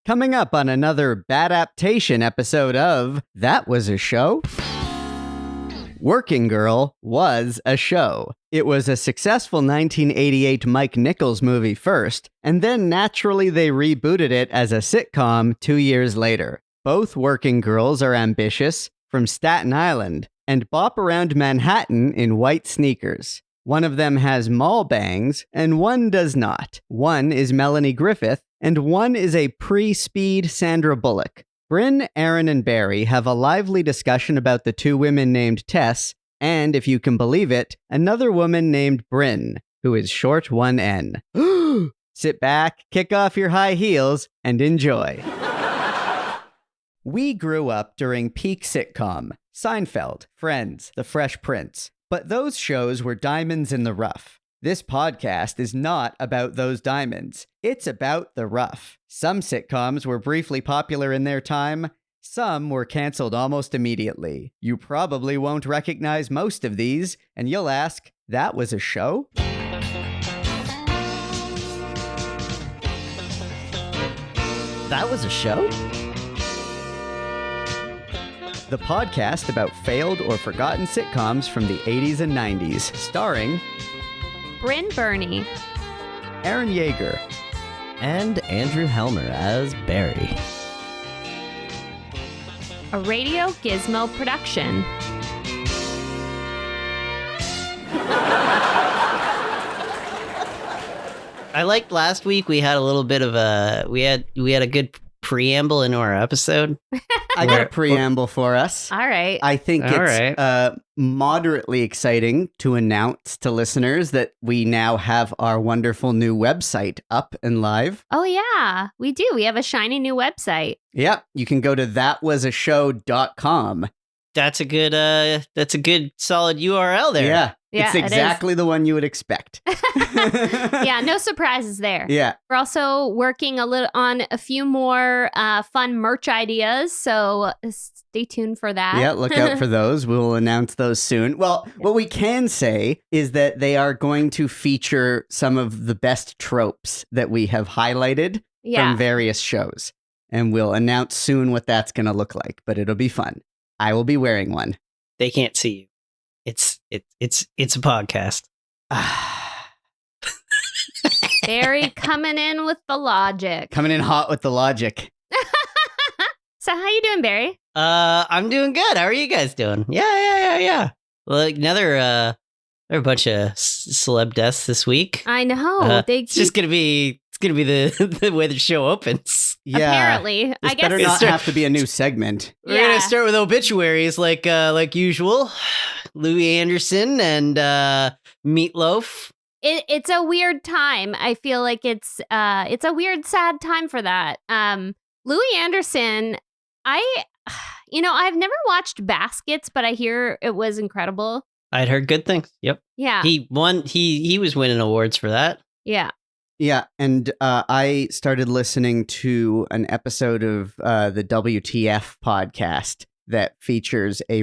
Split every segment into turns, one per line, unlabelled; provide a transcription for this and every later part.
Coming up on another BADaptation episode of That Was a Show? Working Girl was a show. It was a successful 1988 Mike Nichols movie first, and then naturally they rebooted it as a sitcom 2 years later. Both working girls are ambitious, from Staten Island, and bop around Manhattan in white sneakers. One of them has mall bangs, and one does not. One is Melanie Griffith, and one is a pre-speed Sandra Bullock. Bryn, Aaron, and Barry have a lively discussion about the two women named Tess, and, if you can believe it, another woman named Bryn, who is short 1N. Sit back, kick off your high heels, and enjoy. We grew up during peak sitcom, Seinfeld, Friends, The Fresh Prince, but those shows were diamonds in the rough. This podcast is not about those diamonds. It's about the rough. Some sitcoms were briefly popular in their time. Some were canceled almost immediately. You probably won't recognize most of these, and you'll ask, that was a show? That was a show? The podcast about failed or forgotten sitcoms from the 80s and 90s, starring
Brynn Byrne,
Aaron Yeger,
and Andrew Helmer as Barry.
A Radio Gizmo production.
I liked last week we had a little bit of we had a good preamble into our episode.
I got a preamble for us.
All right.
I think it's moderately exciting to announce to listeners that we now have our wonderful new website up and live.
Oh, yeah, we do. We have a shiny new website.
Yep. You can go to thatwasashow.com.
That's a good solid URL there.
Yeah.
Yeah,
it's exactly the one you would expect.
Yeah, no surprises there.
Yeah.
We're also working on a few more fun merch ideas, so stay tuned for that.
Yeah, look out for those. We'll announce those soon. Well, what we can say is that they are going to feature some of the best tropes that we have highlighted from various shows. And we'll announce soon what that's going to look like, but it'll be fun. I will be wearing one.
They can't see you. It's a podcast.
Barry coming in with the logic.
Coming in hot with the logic.
So how you doing, Barry?
I'm doing good. How are you guys doing? Yeah. Well, another bunch of celeb deaths this week.
I know.
It's just gonna be the way the show opens.
Yeah.
Apparently,
This
I guess
better not have to be a new segment.
We're gonna start with obituaries like usual. Louis Anderson and Meatloaf.
It's a weird time. I feel like it's a weird, sad time for that. Louis Anderson, I've never watched Baskets, but I hear it was incredible.
I'd heard good things. Yep.
Yeah.
He won. He was winning awards for that.
Yeah.
Yeah, and I started listening to an episode of the WTF podcast that features I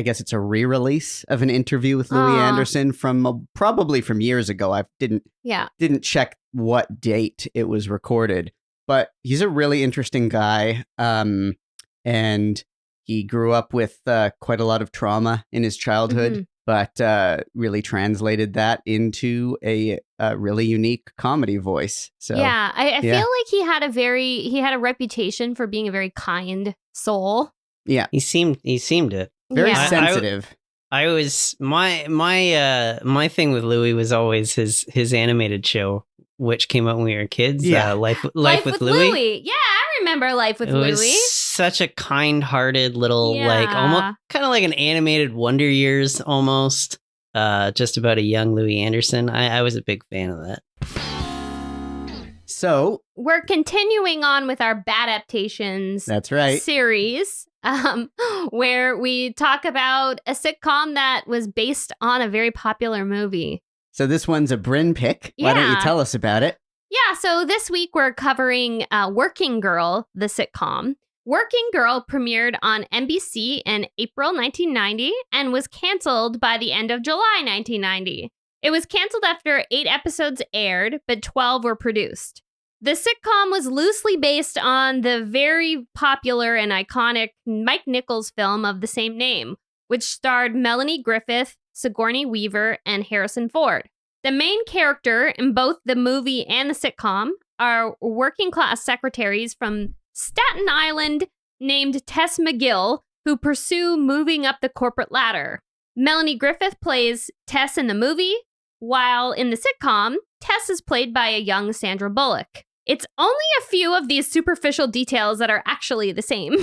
guess it's a re-release of an interview with Louis Anderson from probably from years ago. I didn't check what date it was recorded, but he's a really interesting guy, and he grew up with quite a lot of trauma in his childhood. But really translated that into a really unique comedy voice. So
yeah, I feel like he had a reputation for being a very kind soul.
Yeah,
he seemed it.
Very sensitive.
I was my thing with Louis was always his animated show, which came out when we were kids.
Yeah,
Life with Louis.
Yeah, I remember Life with Louis.
It was such a kind-hearted little, like, almost kind of like an animated Wonder Years almost. Just about a young Louis Anderson. I was a big fan of that.
So
we're continuing on with our BADaptations.
That's right.
Series, where we talk about a sitcom that was based on a very popular movie.
So this one's a Bryn pick. Why don't you tell us about it?
Yeah, so this week we're covering Working Girl, the sitcom. Working Girl premiered on NBC in April 1990 and was canceled by the end of July 1990. It was canceled after 8 episodes aired, but 12 were produced. The sitcom was loosely based on the very popular and iconic Mike Nichols film of the same name, which starred Melanie Griffith, Sigourney Weaver, and Harrison Ford. The main character in both the movie and the sitcom are working-class secretaries from Staten Island named Tess McGill, who pursue moving up the corporate ladder. Melanie Griffith plays Tess in the movie, while in the sitcom, Tess is played by a young Sandra Bullock. It's only a few of these superficial details that are actually the same.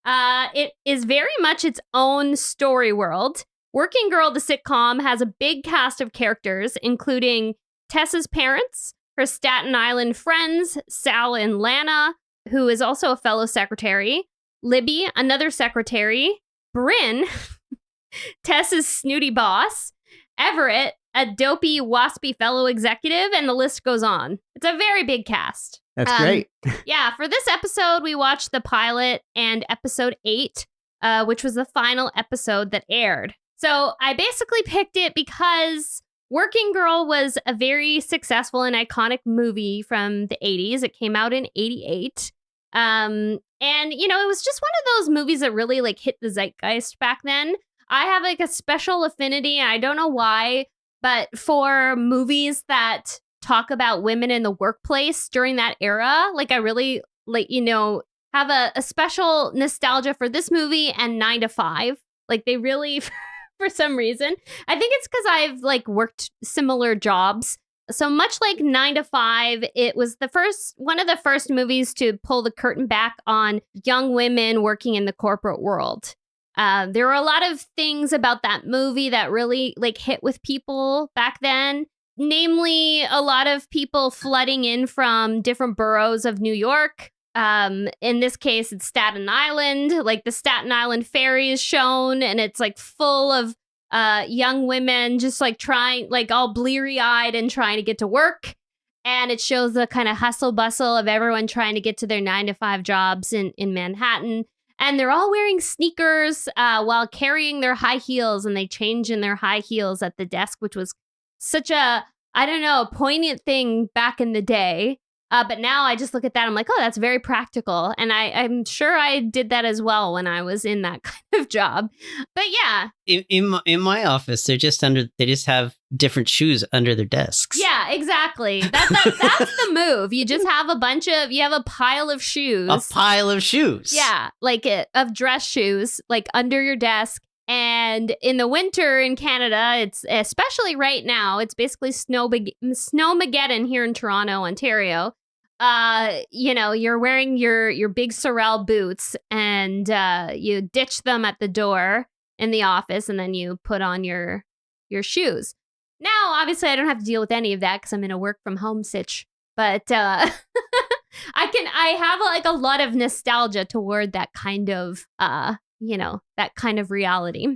It is very much its own story world. Working Girl, the sitcom, has a big cast of characters, including Tess's parents, her Staten Island friends, Sal and Lana, who is also a fellow secretary, Libby, another secretary, Bryn, Tess's snooty boss, Everett, a dopey, waspy fellow executive, and the list goes on. It's a very big cast.
That's great.
Yeah, for this episode, we watched the pilot and episode 8, which was the final episode that aired. So I basically picked it because Working Girl was a very successful and iconic movie from the 80s. It came out in 88. And, it was just one of those movies that really like hit the zeitgeist back then. I have like a special affinity, and I don't know why, but for movies that talk about women in the workplace during that era, like I really have a special nostalgia for this movie and 9 to 5. Like they really, for some reason, I think it's because I've like worked similar jobs. So much like 9 to 5, it was one of the first movies to pull the curtain back on young women working in the corporate world. There were a lot of things about that movie that really like hit with people back then. Namely, a lot of people flooding in from different boroughs of New York. In this case, it's Staten Island. Like the Staten Island ferry is shown, and it's like full of young women just like trying, like all bleary-eyed and trying to get to work. And it shows the kind of hustle bustle of everyone trying to get to their 9 to 5 jobs in Manhattan. And they're all wearing sneakers while carrying their high heels, and they change in their high heels at the desk, which was such a, poignant thing back in the day. But now I just look at that, I'm like, oh, that's very practical. And I'm sure I did that as well when I was in that kind of job. But yeah.
In my office, they just have different shoes under their desks.
Yeah, exactly. That's the move. You just have a pile of shoes.
A pile of shoes.
Yeah, like of dress shoes, like under your desk. And in the winter in Canada, it's especially right now, it's basically snowmageddon here in Toronto, Ontario. You're wearing your big Sorel boots, and you ditch them at the door in the office, and then you put on your shoes. Now, obviously, I don't have to deal with any of that because I'm in a work from home sitch. But I have like a lot of nostalgia toward that kind of that kind of reality.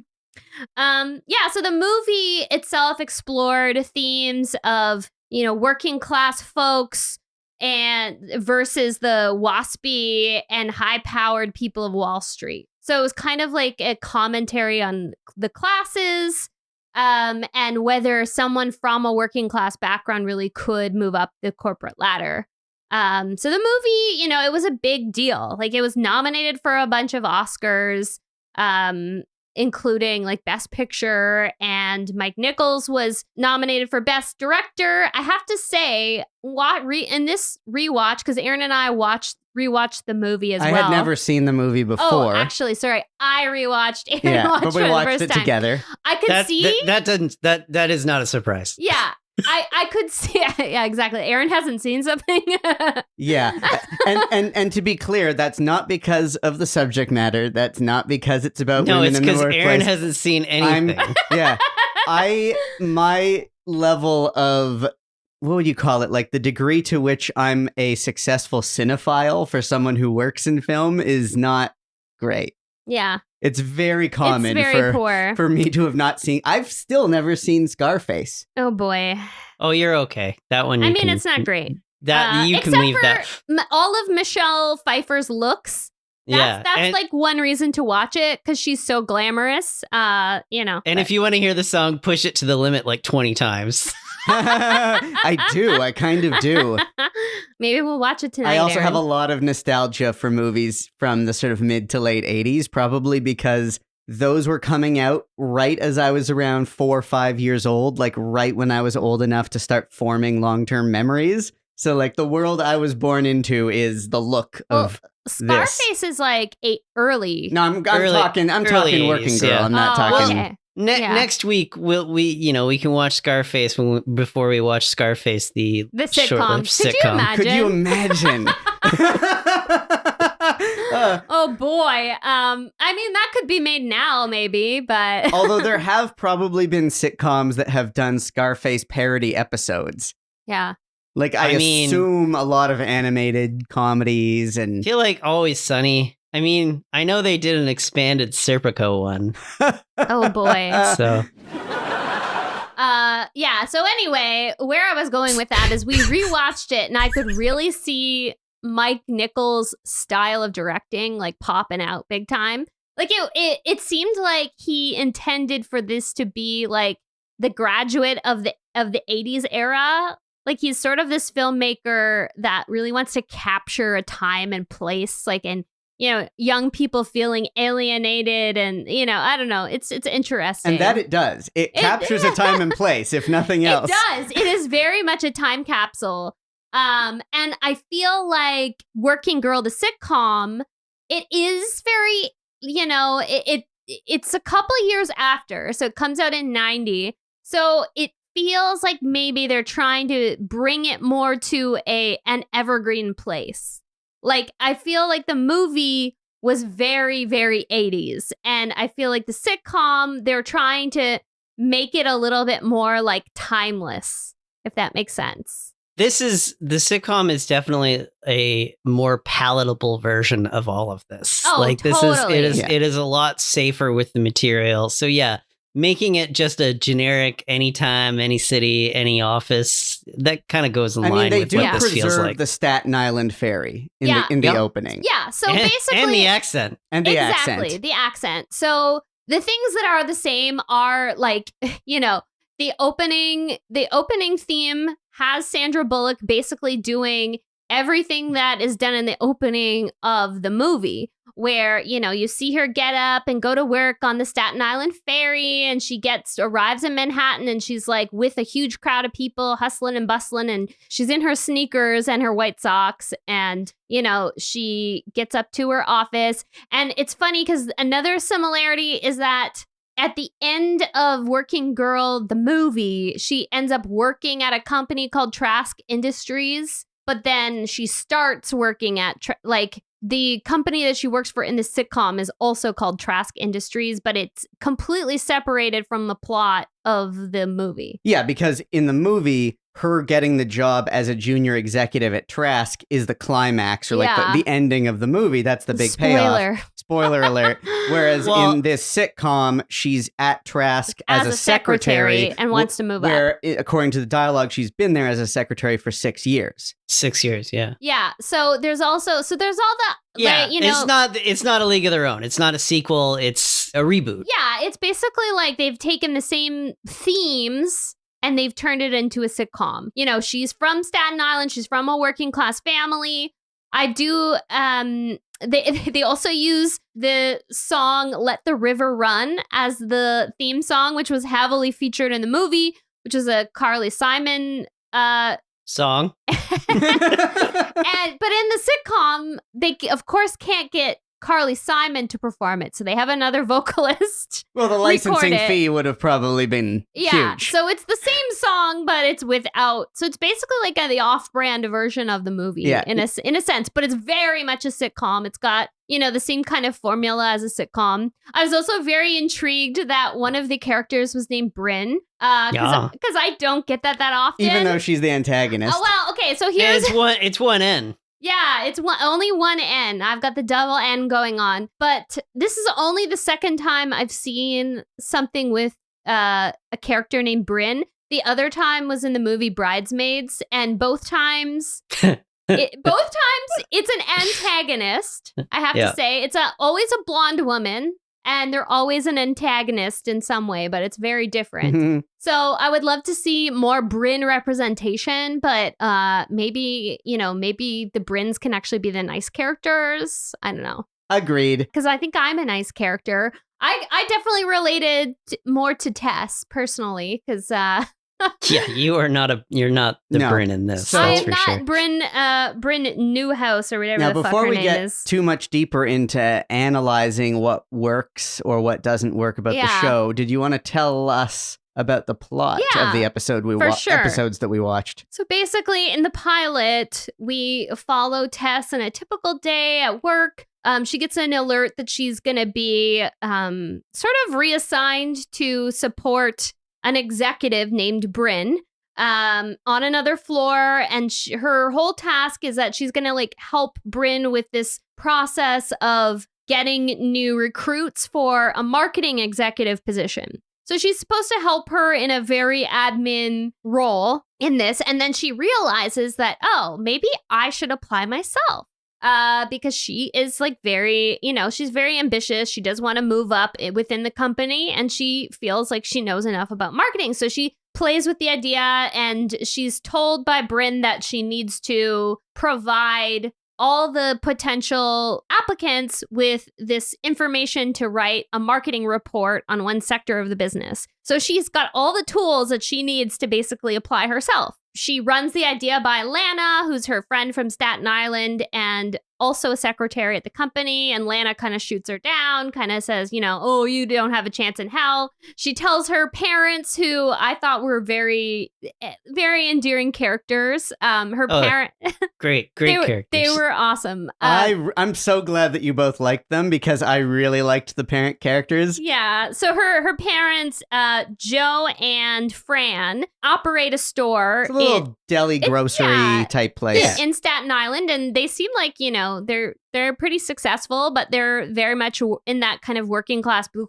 So the movie itself explored themes of, working class folks and versus the waspy and high-powered people of Wall Street. So it was kind of like a commentary on the classes, and whether someone from a working class background really could move up the corporate ladder. So the movie, it was a big deal. Like it was nominated for a bunch of Oscars, including like Best Picture, and Mike Nichols was nominated for Best Director. I have to say, in this rewatch, because Aaron and I rewatched the movie as well.
I had never seen the movie before.
Oh, actually, sorry, I rewatched. Aaron watched
but we
for
watched
the first
it
time.
Together.
I could see
that is not a surprise.
Yeah. I could see. Yeah, exactly. Aaron hasn't seen something.
Yeah. And to be clear, that's not because of the subject matter. That's not because it's about women in the workplace. No, it's because
Aaron hasn't seen anything.
My level of, what would you call it? Like the degree to which I'm a successful cinephile for someone who works in film is not great.
Yeah.
It's very common
poor
for me to have not seen. I've still never seen Scarface.
Oh boy.
Oh, you're okay. That one.
It's not great.
That you can leave that.
All of Michelle Pfeiffer's looks. That's like one reason to watch it, because she's so glamorous. And if
you want to hear the song, push it to the limit like 20 times.
I do. I kind of do.
Maybe we'll watch it tonight.
I also
Aaron.
have a lot of nostalgia for movies from the sort of mid to late 80s, probably because those were coming out right as I was around 4 or 5 years old, like right when I was old enough to start forming long-term memories. So like the world I was born into is the look of
Scarface is like early.
No, I'm talking working girl.
Yeah.
I'm not talking.
Okay.
Next week we can watch Scarface before we watch Scarface the
sitcom.
short-lived sitcom.
Could you imagine? Oh boy. I mean, that could be made now, maybe, but
Although there have probably been sitcoms that have done Scarface parody episodes.
Yeah.
Like I
mean,
assume a lot of animated comedies and
I feel like Always Sunny. I mean, I know they did an expanded Serpico one.
Oh boy.
So
yeah. So anyway, where I was going with that is we rewatched it and I could really see Mike Nichols' style of directing like popping out big time. Like it seemed like he intended for this to be like the Graduate of the 80s era. Like he's sort of this filmmaker that really wants to capture a time and place, like, and young people feeling alienated, and I don't know. It's interesting,
and that it does. It captures a time and place, if nothing else.
It does. It is very much a time capsule. And I feel like Working Girl, the sitcom, it is very, it's a couple of years after, so it comes out in 90. So it feels like maybe they're trying to bring it more to an evergreen place. Like, I feel like the movie was very, very 80s. And I feel like the sitcom, they're trying to make it a little bit more like timeless, if that makes sense.
the sitcom is definitely a more palatable version of all of this.
Oh,
like this
totally.
it is a lot safer with the material. So yeah, making it just a generic anytime, any city, any office, that kind of goes in line
they
with
do
what this feels
preserve
like.
the Staten Island ferry in
Yeah.
the
Yep.
opening.
Yeah. So basically.
And the accent.
And the
Exactly,
accent.
the accent. So the things that are the same are like, the opening theme has Sandra Bullock basically doing everything that is done in the opening of the movie, where, you see her get up and go to work on the Staten Island ferry, and she arrives in Manhattan, and she's like with a huge crowd of people hustling and bustling, and she's in her sneakers and her white socks, and, she gets up to her office. And it's funny because another similarity is that at the end of Working Girl, the movie, she ends up working at a company called Trask Industries, but then she starts working at the company that she works for in the sitcom is also called Trask Industries, but it's completely separated from the plot of the movie.
Yeah, because in the movie, her getting the job as a junior executive at Trask is the climax, or like the ending of the movie. That's the big payoff. Spoiler alert. Whereas in this sitcom, she's at Trask as a secretary
and wants to move
up. According to the dialogue, she's been there as a secretary for 6 years.
6 years, yeah.
Yeah. So there's all that.
Yeah,
like,
it's not a League of Their Own. It's not a sequel. It's a reboot.
Yeah, it's basically like they've taken the same themes and they've turned it into a sitcom. She's from Staten Island. She's from a working class family. I do. They also use the song "Let the River Run" as the theme song, which was heavily featured in the movie, which is a Carly Simon
song.
But in the sitcom, they of course can't get Carly Simon to perform it, so they have another vocalist.
Well, the licensing fee would have probably been huge.
So it's the same song, but it's without. So it's basically like the off-brand version of the movie, in a sense. But it's very much a sitcom. It's got the same kind of formula as a sitcom. I was also very intrigued that one of the characters was named Bryn, because I don't get that often.
Even though she's the antagonist.
Oh well, okay. So here's
it's one N.
Yeah, it's only one N. I've got the double N going on. But this is only the second time I've seen something with a character named Bryn. The other time was in the movie Bridesmaids, and both times it's an antagonist. I have to say, it's always a blonde woman. and they're always an antagonist in some way, but it's very different.
Mm-hmm.
So I would love to see more Bryn representation, but maybe the Bryns can actually be the nice characters. I don't know.
Agreed.
Because I think I'm a nice character. I definitely related more to Tess personally, because
Yeah, you're not the
No.
Bryn in this.
So-
I
that's
am
for
not
sure.
Bryn Newhouse or whatever
Now,
the fuck
before
her
we
name
get
is.
too much deeper into analyzing what works or what doesn't work about the
Yeah.
show, did you want to tell us about the plot
Yeah,
of the episode
sure.
episodes that we watched?
So basically, in the pilot, we follow Tess on a typical day at work. She gets an alert that she's going to be sort of reassigned to support an executive named Bryn on another floor. And her whole task is that she's going to like help Bryn with this process of getting new recruits for a marketing executive position. So she's supposed to help her in a very admin role in this. And then she realizes that, oh, maybe I should apply myself. Because she is like very, she's very ambitious. She does want to move up within the company, and she feels like she knows enough about marketing. So she plays with the idea, and she's told by Bryn that she needs to provide all the potential applicants with this information to write a marketing report on one sector of the business. So she's got all the tools that she needs to basically apply herself. She runs the idea by Lana, who's her friend from Staten Island and also a secretary at the company. And Lana kind of shoots her down, kind of says, oh, you don't have a chance in hell. She tells her parents, who I thought were very, very endearing characters. Her parent,
Great characters.
They were awesome.
I'm so glad that you both liked them because I really liked the parent characters.
Yeah. So her parents, Joe and Fran, operate a store.
It's a little deli grocery type place.
In Staten Island, and they seem like, they're pretty successful, but they're very much in that kind of working class blue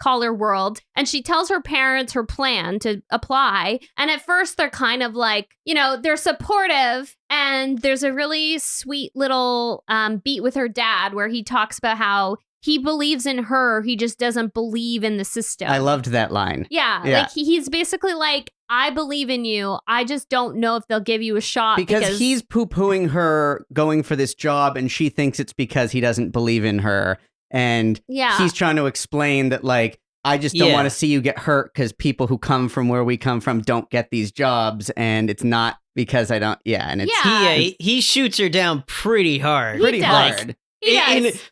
collar world. And she tells her parents her plan to apply. And at first they're kind of like, they're supportive. And there's a really sweet little beat with her dad where he talks about how he believes in her. He just doesn't believe in the system.
I loved that line.
Yeah. Like he's basically like, I believe in you. I just don't know if they'll give you a shot.
Because he's poo-pooing her going for this job, and she thinks it's because he doesn't believe in her. And he's trying to explain that, like, I just don't want to see you get hurt because people who come from where we come from don't get these jobs. And it's not because I don't. Yeah. And it's
he shoots her down pretty hard.
Pretty hard.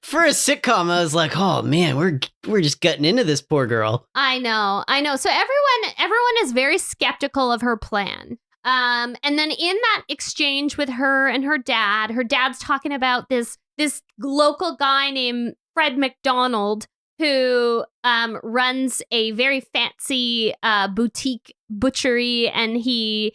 For a sitcom, I was like, oh man, we're just gutting into this poor girl.
I know. So everyone is very skeptical of her plan. And then in that exchange with her and her dad's talking about this local guy named Fred McDonald, who runs a very fancy boutique butchery, and he's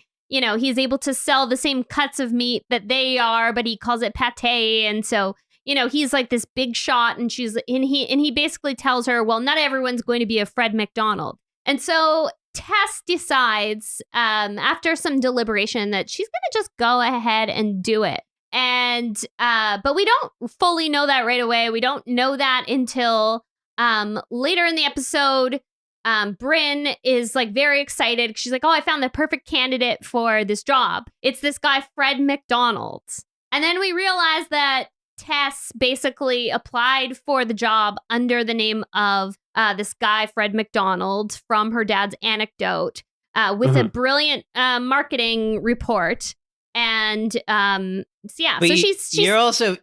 able to sell the same cuts of meat that they are, but he calls it pate. And so he's like this big shot, and he basically tells her, well, not everyone's going to be a Fred McDonald. And so Tess decides, after some deliberation, that she's going to just go ahead and do it. And, but we don't fully know that right away. We don't know that until, later in the episode. Bryn is like very excited. She's like, oh, I found the perfect candidate for this job. It's this guy, Fred McDonald. And then we realize that Tess basically applied for the job under the name of this guy, Fred McDonald, from her dad's anecdote, with a brilliant marketing report. And
but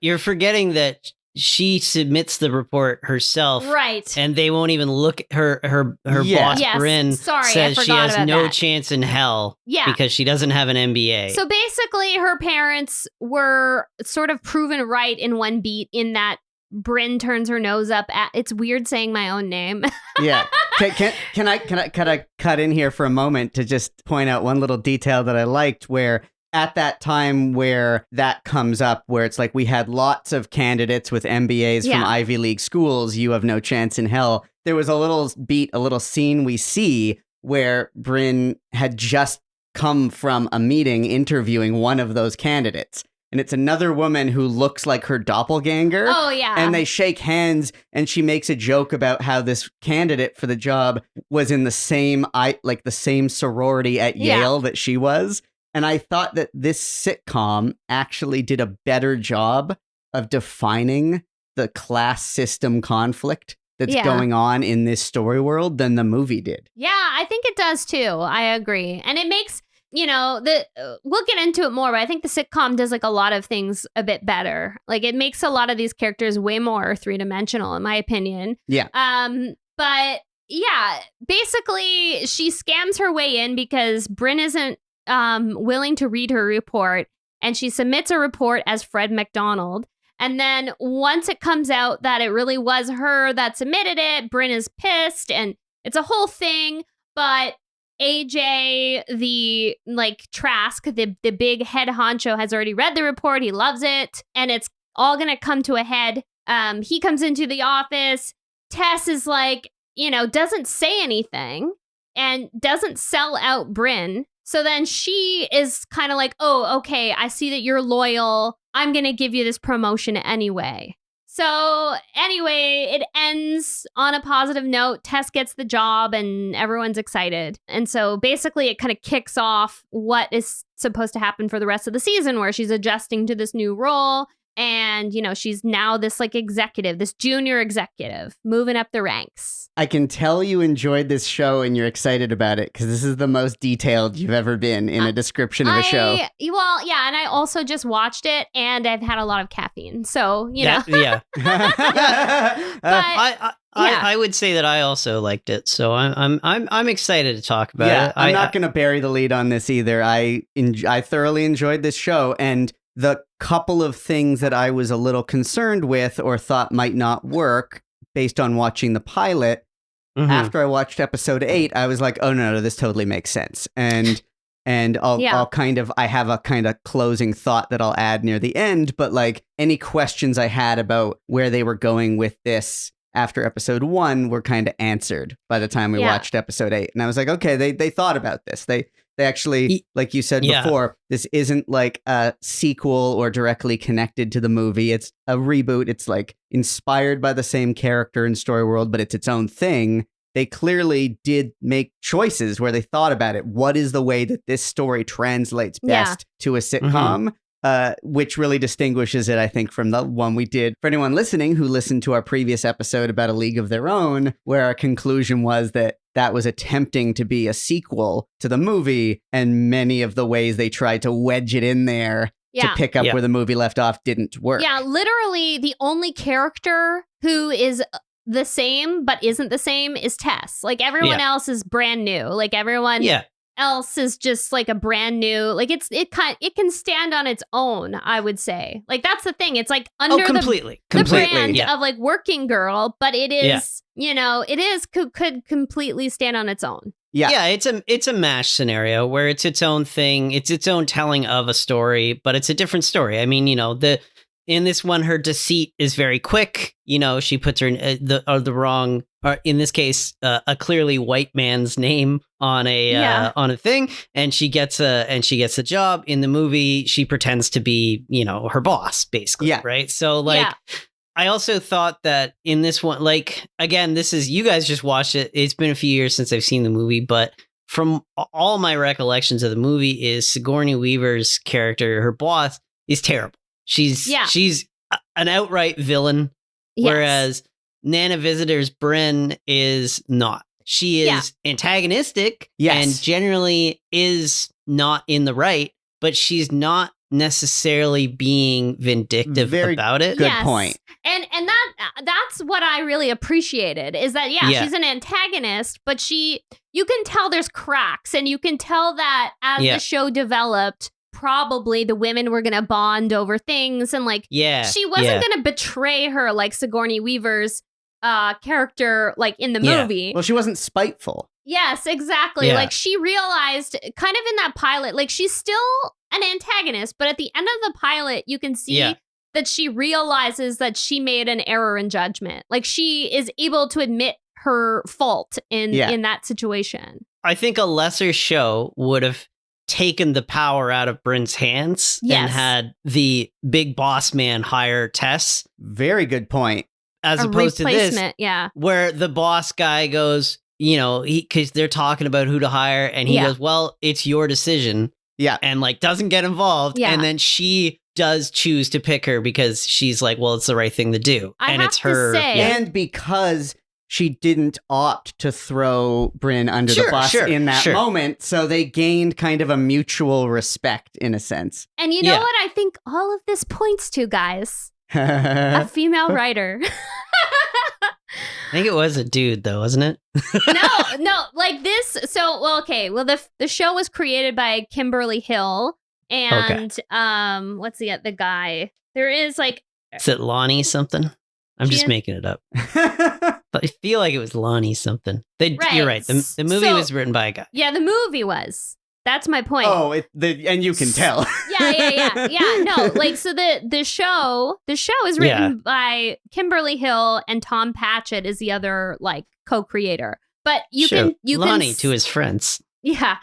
you're forgetting that she submits the report herself,
right?
And they won't even look. Her boss, Bryn, says she has no chance in hell, because she doesn't have an MBA.
So basically, her parents were sort of proven right in one beat, in that Bryn turns her nose up at. It's weird saying my own name.
Yeah. Can I cut in here for a moment to just point out one little detail that I liked, where at that time where that comes up, where it's like we had lots of candidates with MBAs from Ivy League schools, you have no chance in hell. There was a little scene we see where Bryn had just come from a meeting interviewing one of those candidates. and it's another woman who looks like her doppelganger.
Oh, yeah.
And they shake hands, and she makes a joke about how this candidate for the job was in the same sorority at Yale that she was. And I thought that this sitcom actually did a better job of defining the class system conflict that's going on in this story world than the movie did.
Yeah, I think it does too. I agree. And it makes, we'll get into it more, but I think the sitcom does like a lot of things a bit better. Like it makes a lot of these characters way more three-dimensional, in my opinion.
Yeah.
But yeah, basically she scams her way in because Bryn isn't willing to read her report, and she submits a report as Fred McDonald. And then once it comes out that it really was her that submitted it, Bryn is pissed, and it's a whole thing. But AJ, the Trask, the big head honcho, has already read the report. He loves it, and it's all gonna come to a head. He comes into the office. Tess is doesn't say anything and doesn't sell out Bryn. So then she is kind of like, oh, okay, I see that you're loyal. I'm going to give you this promotion anyway. So anyway, it ends on a positive note. Tess gets the job and everyone's excited. And so basically it kind of kicks off what is supposed to happen for the rest of the season, where she's adjusting to this new role. And, she's now this executive, this junior executive, moving up the ranks.
I can tell you enjoyed this show and you're excited about it because this is the most detailed you've ever been in a description of a show.
Well, yeah, and I also just watched it and I've had a lot of caffeine. So,
Yeah. I would say that I also liked it, so I'm excited to talk about it.
I'm not going to bury the lead on this either. I thoroughly enjoyed this show, and the couple of things that I was a little concerned with or thought might not work based on watching the pilot, after I watched episode 8, I was like, oh no, this totally makes sense. And I have a kind of closing thought that I'll add near the end, but any questions I had about where they were going with this after episode 1 were kind of answered by the time we watched episode 8. And I was like, okay, they thought about this. They actually, like you said before, this isn't like a sequel or directly connected to the movie. It's a reboot. It's inspired by the same character and story world, but it's its own thing. They clearly did make choices where they thought about it. What is the way that this story translates best to a sitcom? Which really distinguishes it, I think, from the one we did. For anyone listening who listened to our previous episode about A League of Their Own, where our conclusion was that was attempting to be a sequel to the movie, and many of the ways they tried to wedge it in there to pick up where the movie left off didn't work.
Yeah, literally the only character who is the same but isn't the same is Tess. Everyone else is brand new. Everyone else is just a brand new, it can stand on its own, I would say. That's the thing. It's under
completely
the brand of Working Girl, but it is, could completely stand on its own.
Yeah, it's a MASH scenario where it's its own thing. It's its own telling of a story, but it's a different story. I mean, in this one, her deceit is very quick. She puts her the wrong, or in this case, a clearly white man's name on a thing, and she gets a job. In the movie, she pretends to be her boss, basically. Yeah. Right. So I also thought that in this one, again, this is, you guys just watched it. It's been a few years since I've seen the movie, but from all my recollections of the movie is Sigourney Weaver's character, her boss, is terrible. She's an outright villain, whereas Nana Visitor's Bryn is not. She is antagonistic and generally is not in the right, but she's not necessarily being vindictive about it.
Good point.
And that's what I really appreciated is that she's an antagonist, but you can tell there's cracks, and you can tell that as the show developed, probably the women were gonna bond over things, and she wasn't gonna betray her like Sigourney Weaver's character in the movie.
Well, she wasn't spiteful.
Yes, exactly. She realized kind of in that pilot, she's still an antagonist, but at the end of the pilot, you can see that she realizes that she made an error in judgment. She is able to admit her fault in that situation.
I think a lesser show would have taken the power out of Bryn's hands and
Yes.
had the big boss man hire Tess,
Very good point.
as
A
opposed to this,
replacement, yeah.
where the boss guy goes, because they're talking about who to hire, and he
Yeah.
goes, well, it's your decision,
Yeah.
and like doesn't get involved.
Yeah.
And then she does choose to pick her because she's like, well, it's the right thing to do.
I
and
have
it's
to
her.
say-
yeah.
And because she didn't opt to throw Bryn under the
Sure,
bus
sure,
in that
sure.
moment, so they gained kind of a mutual respect in a sense.
And you know
Yeah.
what I think all of this points to, guys? A female writer.
I think it was a dude, though, wasn't it?
no, like this. So, well, okay. Well, the show was created by Kimberly Hill and what's the guy? There is like
Is it Lonnie something? I'm
She
just
is-
making it up. But I feel like it was Lonnie something.
Right.
You're right. The movie
So-
was written by a guy.
yeah, the movie was. That's my point.
Oh, and you can tell.
Yeah. No, like so the show is written by Kimberly Hill and Tom Patchett is the other like co-creator. But you
Sure.
can
Lonnie to his friends.
yeah,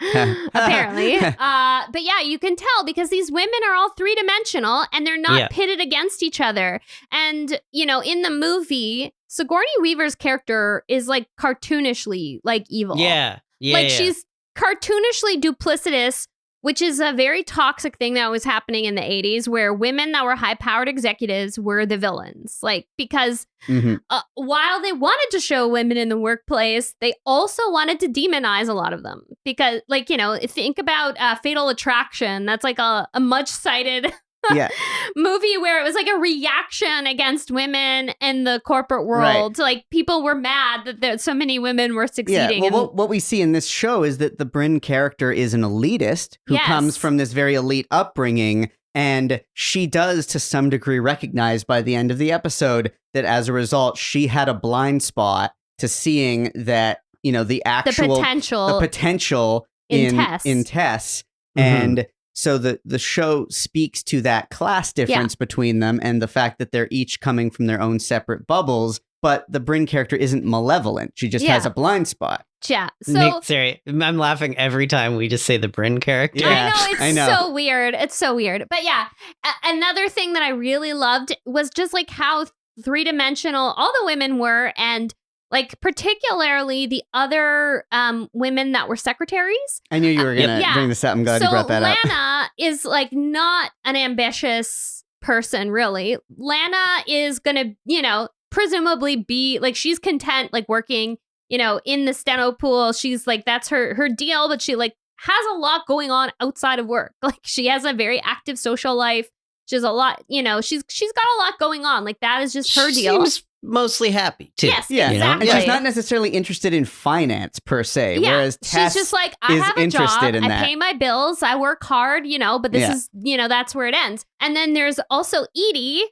apparently. But yeah, you can tell because these women are all three-dimensional and they're not
Yeah.
pitted against each other. And, in the movie, Sigourney Weaver's character is like cartoonishly like evil.
Yeah. Yeah.
Like
yeah.
she's cartoonishly duplicitous, which is a very toxic thing that was happening in the 80s where women that were high-powered executives were the villains. Like, because
Mhm.
while they wanted to show women in the workplace, they also wanted to demonize a lot of them. Because, like, think about Fatal Attraction. That's like a much-cited
Yeah.
movie where it was like a reaction against women in the corporate world. Like, people were mad that so many women were
Yeah,
succeeding.
well, what we see in this show is that the Bryn character is an elitist who
Yes.
comes from this very elite upbringing, and she does, to some degree, recognize by the end of the episode that as a result, she had a blind spot to seeing that, the actual potential
in Tess.
in Tess,
Mhm.
and so the show speaks to that class difference between them and the fact that they're each coming from their own separate bubbles. But the Bryn character isn't malevolent; she just has a blind spot.
Yeah. So
Nick, sorry, I'm laughing every time we just say the Bryn character.
Yeah.
I know
I know.
so weird. It's so weird. But yeah, another thing that I really loved was just like how three-dimensional all the women were, and like particularly the other women that were secretaries.
I knew you were gonna
Yeah.
bring this up. I'm glad
So
you brought that up.
Lana is like not an ambitious person, really. Lana is gonna, presumably be like she's content, like working, in the steno pool. She's like that's her deal, but she like has a lot going on outside of work. Like she has a very active social life. She has a lot, she's got a lot going on. Like that is just her
She
deal.
seems mostly happy too.
Yes,
Yeah,
exactly.
and she's not necessarily interested in finance per se,
Yeah,
whereas Tess
she's just like, I
is
have a
interested
job,
in
I
that.
pay my bills, I work hard, but this
Yeah.
is, that's where it ends. And then there's also Edie,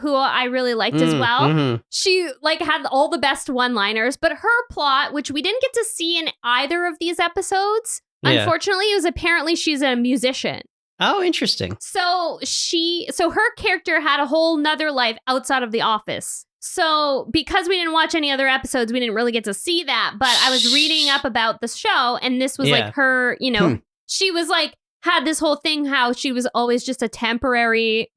who I really liked as well.
Mhm.
She like had all the best one-liners, but her plot, which we didn't get to see in either of these episodes,
Yeah.
unfortunately, it was apparently she's a musician.
Oh, interesting.
So her character had a whole nother life outside of the office. So because we didn't watch any other episodes, we didn't really get to see that. But I was reading up about the show, and this was
Yeah.
like her, she was like, had this whole thing how she was always just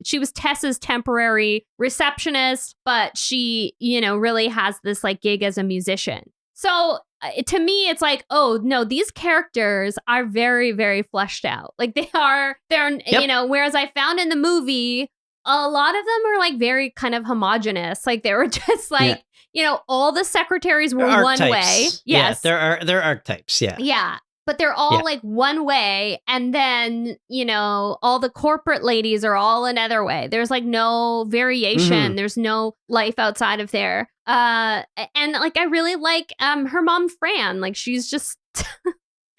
she was Tess's temporary receptionist, but she, really has this like gig as a musician. So to me, it's like, oh no, these characters are very, very fleshed out. Like they're, whereas I found in the movie, a lot of them are like very kind of homogenous. Like they were just like, all the secretaries were
They're
one way.
archetypes.
Yes.
Yeah, they're archetypes. Yeah.
Yeah. But they're all like one way. And then, all the corporate ladies are all another way. There's like no variation.
Mhm.
There's no life outside of there. And like, I really like her mom, Fran. Like she's just.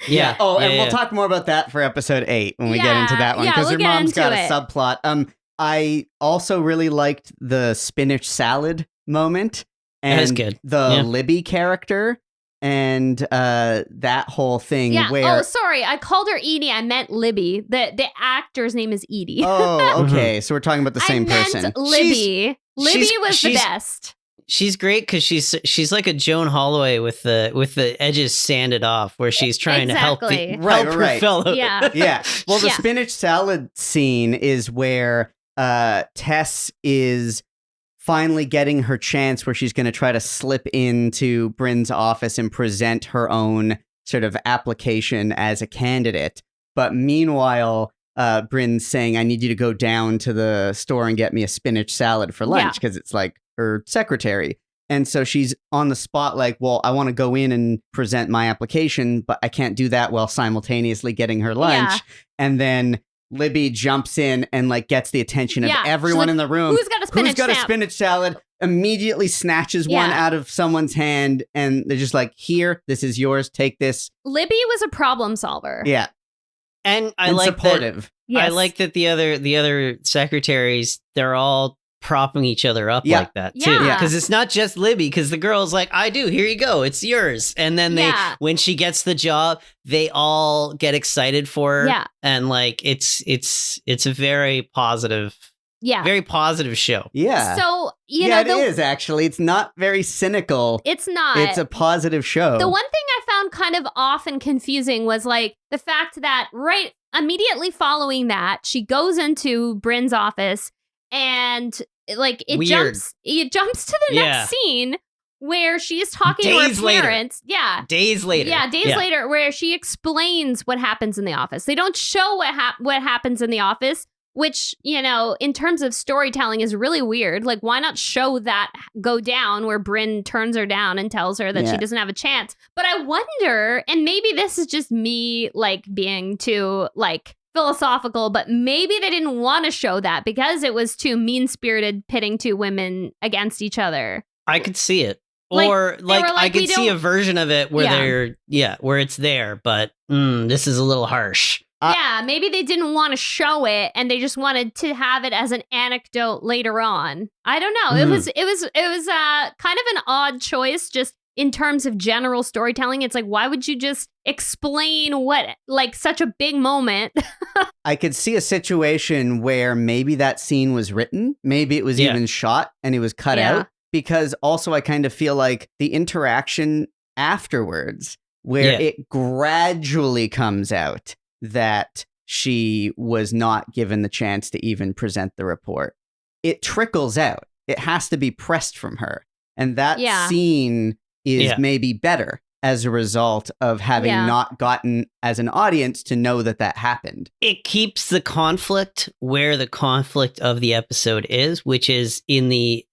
Yeah.
Oh, and
yeah.
we'll talk more about that for episode 8 when we get into that one,
Yeah,
because
we'll
her
get
mom's
into
got a
it.
subplot. I also really liked the spinach salad moment and
That is good.
the
Yeah.
Libby character and that whole thing
Yeah.
where.
Oh, sorry. I called her Edie. I meant Libby. The actor's name is Edie.
Oh, okay. So we're talking about the same
I meant
person.
Libby. Libby was the
she's-
best.
She's great because she's like a Joan Holloway with the edges sanded off, where she's trying to help
Exactly.
help her fellow.
Yeah.
Yeah. Well, the
Yeah.
spinach salad scene is where Tess is finally getting her chance, where she's going to try to slip into Bryn's office and present her own sort of application as a candidate. But meanwhile, Bryn's saying, I need you to go down to the store and get me a spinach salad for lunch, because it's like her secretary. And so she's on the spot like, well, I want to go in and present my application, but I can't do that while simultaneously getting her lunch.
Yeah.
And then Libby jumps in and like gets the attention of everyone in the room.
Who's got a spinach
salad? Immediately snatches one out of someone's hand, and they're just like, here, this is yours, take this.
Libby was a problem solver.
Yeah.
And I
And
like
supportive.
Yes.
I like that the other secretaries, they're all propping each other up like that too.
Yeah.
Because it's not just Libby, because the girl's like, I do, here you go, it's yours. And then when she gets the job, they all get excited for her.
Yeah.
And like it's a very positive show.
Yeah.
So, you know,
it is actually. It's not very cynical.
It's not.
It's a positive show.
The one thing I found kind of off and confusing was like the fact that right immediately following that, she goes into Bryn's office and like it jumps to the next scene where she is talking to her parents. Yeah.
Days later.
Yeah, days later, where she explains what happens in the office. They don't show what happens in the office, which, you know, in terms of storytelling is really weird. Like, why not show that go down where Bryn turns her down and tells her that she doesn't have a chance? But I wonder, and maybe this is just me, like, being too, like, philosophical, but maybe they didn't want to show that because it was too mean-spirited pitting two women against each other.
I could see it. Or like I could see a version of it where where it's there, but this is a little harsh.
Yeah, maybe they didn't want to show it and they just wanted to have it as an anecdote later on. I don't know. It was kind of an odd choice just in terms of general storytelling. It's like, why would you just explain what, like, such a big moment?
I could see a situation where maybe that scene was written, maybe it was even shot and it was cut out, because also I kind of feel like the interaction afterwards, where it gradually comes out that she was not given the chance to even present the report. It trickles out. It has to be pressed from her. And that scene is maybe better as a result of having not gotten, as an audience, to know that that happened.
It keeps the conflict where the conflict of the episode is, which is in the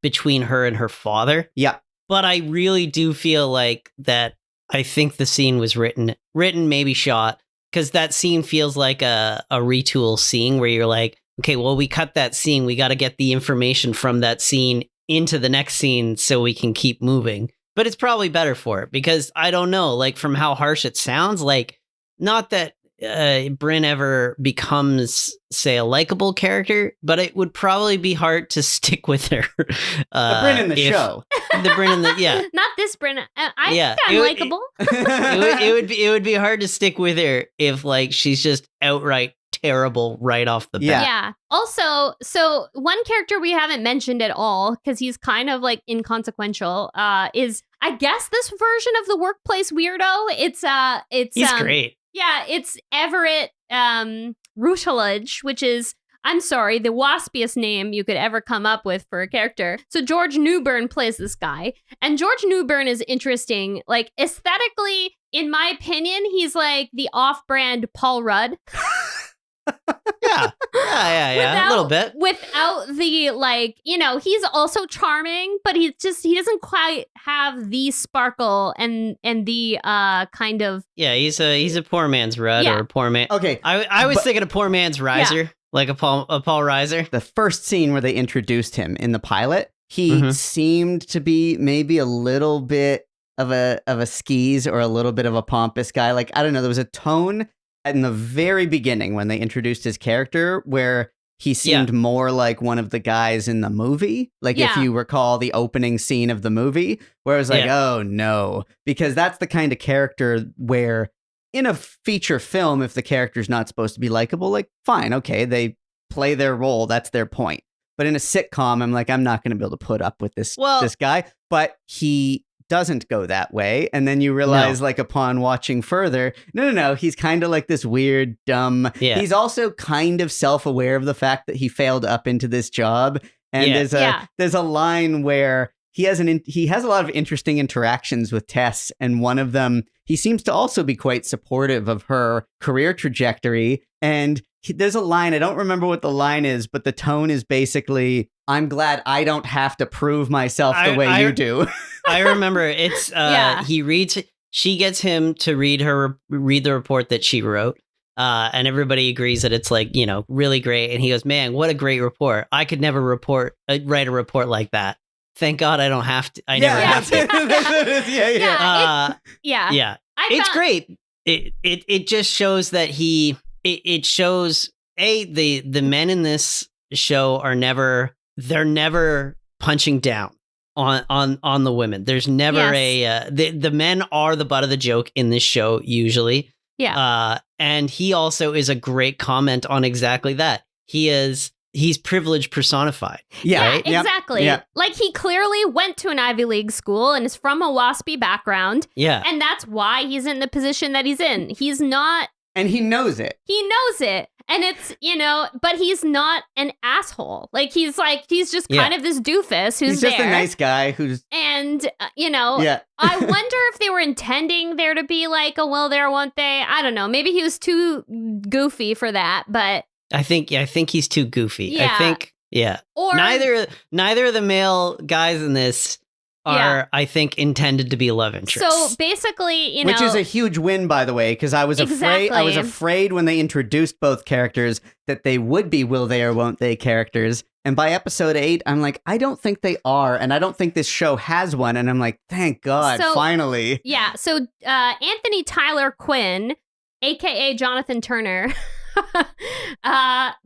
between her and her father.
Yeah.
But I really do feel like that. I think the scene was written, maybe shot, because that scene feels like a retool scene where you're like, okay, well, we cut that scene. We got to get the information from that scene into the next scene so we can keep moving. But it's probably better for it because I don't know, like from how harsh it sounds, like not that Bryn ever becomes, say, a likable character, but it would probably be hard to stick with her.
The Bryn in the show.
The Bryn in the,
Not this Bryn. I think I'm likable.
It would be hard to stick with her if, like, she's just outright terrible right off the bat.
Yeah. Also, so one character we haven't mentioned at all, because he's kind of like inconsequential, is, I guess, this version of the workplace weirdo. He's
great.
Yeah, it's Everett Routledge, which is, I'm sorry, the waspiest name you could ever come up with for a character. So George Newbern plays this guy. And George Newbern is interesting. Like, aesthetically, in my opinion, he's like the off-brand Paul Rudd.
Yeah, a little bit.
Without the, like, you know, he's also charming, but he doesn't quite have the sparkle and the kind of.
Yeah, he's a poor man's Rudd or a poor man.
Okay,
I was thinking a poor man's Riser, like a Paul Reiser.
The first scene where they introduced him in the pilot, he seemed to be maybe a little bit of a skis or a little bit of a pompous guy. Like, I don't know, there was a tone in the very beginning when they introduced his character where he seemed more like one of the guys in the movie. Like, if you recall the opening scene of the movie, where it was like, oh no, because that's the kind of character where in a feature film, if the character's not supposed to be likable, like, fine, okay, they play their role, that's their point. But in a sitcom, I'm like, I'm not going to be able to put up with this guy. But he doesn't go that way. And then you realize, like, upon watching further, no, he's kind of like this weird, dumb. Yeah. He's also kind of self-aware of the fact that he failed up into this job. And there's a line where he has a lot of interesting interactions with Tess, and one of them, he seems to also be quite supportive of her career trajectory. And there's a line, I don't remember what the line is, but the tone is basically, I'm glad I don't have to prove myself the way you do.
I remember it's she gets him to read the report that she wrote. And everybody agrees that it's like, really great. And he goes, man, what a great report. I could never write a report like that. Thank God I don't have to. I never have to. It's great. It just shows that it shows the men in this show they're never punching down on the women. There's never the men are the butt of the joke in this show usually. Yeah. And he also is a great comment on exactly that. He's privilege personified.
Yeah,
right?
Exactly. Yep. Like, he clearly went to an Ivy League school and is from a WASPy background. Yeah. And that's why he's in the position that he's in. He's not...
And he knows it.
And it's, but he's not an asshole. Like, he's just kind of this doofus who's there.
He's just a nice guy who's...
And, I wonder if they were intending there to be like a will there, won't they? I don't know. Maybe he was too goofy for that, but...
I think he's too goofy.
Yeah.
I think, Or neither of the male guys in this are, I think, intended to be love interests.
So basically,
which is a huge win, by the way, because I was afraid when they introduced both characters that they would be will they or won't they characters. And by episode 8, I'm like, I don't think they are, and I don't think this show has one. And I'm like, thank God, finally.
Yeah. So Anthony Tyler Quinn, aka Jonathan Turner.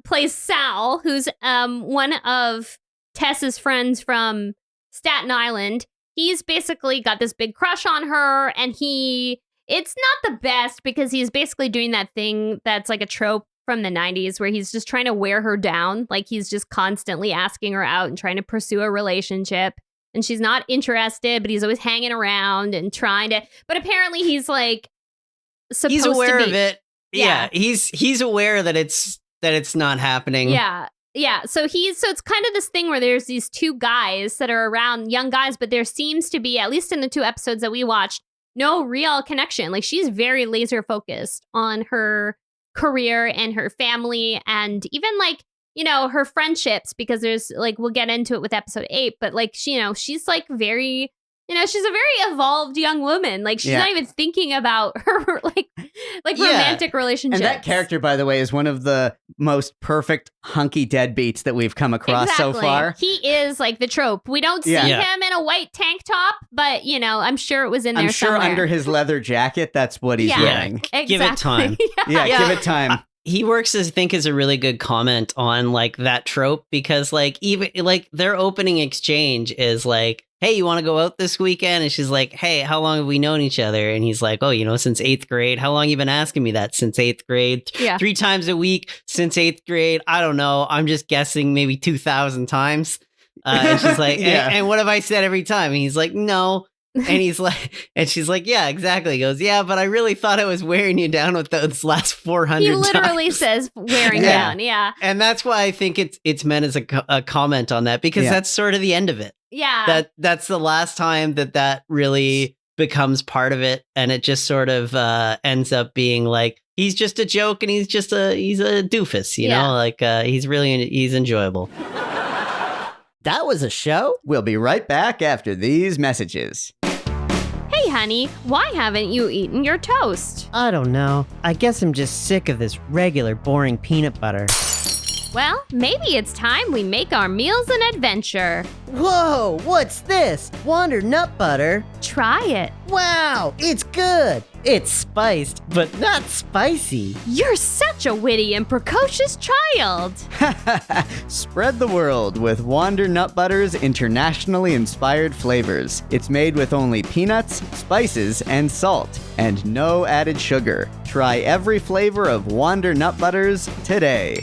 Plays Sal, who's one of Tess's friends from Staten Island. He's basically got this big crush on her, and it's not the best because he's basically doing that thing that's like a trope from the 90s where he's just trying to wear her down. Like, he's just constantly asking her out and trying to pursue a relationship, and she's not interested, but he's always hanging around and trying to, but apparently he's like supposed
he's aware
to be,
of it. Yeah, he's aware that it's not happening.
Yeah. So it's kind of this thing where there's these two guys that are around, young guys, but there seems to be, at least in the 2 episodes that we watched, no real connection. Like, she's very laser focused on her career and her family, and even like, her friendships, because there's like, we'll get into it with episode 8, but like, she's like very... she's a very evolved young woman. Like, she's not even thinking about her, like romantic relationships.
And that character, by the way, is one of the most perfect hunky deadbeats that we've come across so far.
He is like the trope. We don't see him in a white tank top, but, I'm sure it was in there somewhere.
I'm sure under his leather jacket, that's what he's wearing.
Exactly.
Give it time.
Give it time.
He works, I think, as a really good comment on like that trope, because like even like their opening exchange is like, hey, you want to go out this weekend? And she's like, hey, how long have we known each other? And he's like, oh, since 8th grade. How long you been asking me that? Since 8th grade. 3 times a week since 8th grade. I don't know. I'm just guessing maybe 2,000 times. And she's like, and what have I said every time? And he's like, no. And he's like, and she's like, yeah, exactly. He goes, yeah, but I really thought I was wearing you down with those last 400
He literally
times.
Says wearing down. Yeah.
And that's why I think it's meant as a comment on that, because that's sort of the end of it.
Yeah.
That's the last time that really becomes part of it. And it just sort of ends up being like, he's just a joke and he's a doofus, you know, like he's enjoyable.
That was a show. We'll be right back after these messages.
Hey, honey, why haven't you eaten your toast?
I don't know. I guess I'm just sick of this regular, boring peanut butter.
Well, maybe it's time we make our meals an adventure.
Whoa, what's this? Wonder nut butter?
Try it.
Wow, it's good. It's spiced, but not spicy.
You're such a witty and precocious child.
Spread the world with Wander Nut Butter's internationally inspired flavors. It's made with only peanuts, spices, and salt, and no added sugar. Try every flavor of Wander Nut Butters today.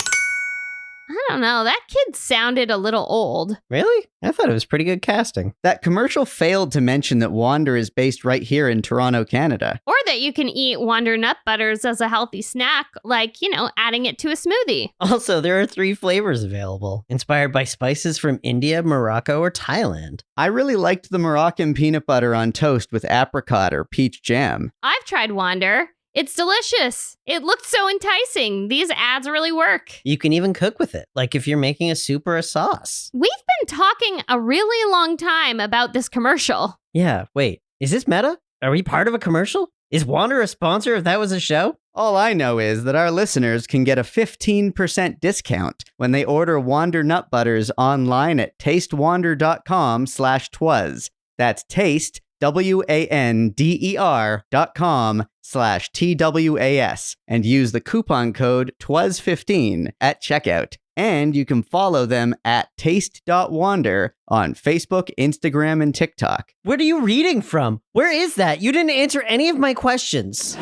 I don't know. That kid sounded a little old.
Really? I thought it was pretty good casting.
That commercial failed to mention that Wander is based right here in Toronto, Canada.
Or that you can eat Wonder Nut Butters as a healthy snack, like, adding it to a smoothie.
Also, there are 3 flavors available, inspired by spices from India, Morocco, or Thailand.
I really liked the Moroccan peanut butter on toast with apricot or peach jam.
I've tried Wander. It's delicious. It looked so enticing. These ads really work.
You can even cook with it, like if you're making a soup or a sauce.
We've been talking a really long time about this commercial.
Yeah, wait, is this meta? Are we part of a commercial? Is Wander a sponsor if that was a show?
All I know is that our listeners can get a 15% discount when they order Wander Nut Butters online at tastewander.com/twas. That's taste, WANDER.com/TWAS and use the coupon code TWAS15 at checkout. And you can follow them at taste.wander on Facebook, Instagram, and TikTok.
What are you reading from? Where is that? You didn't answer any of my questions.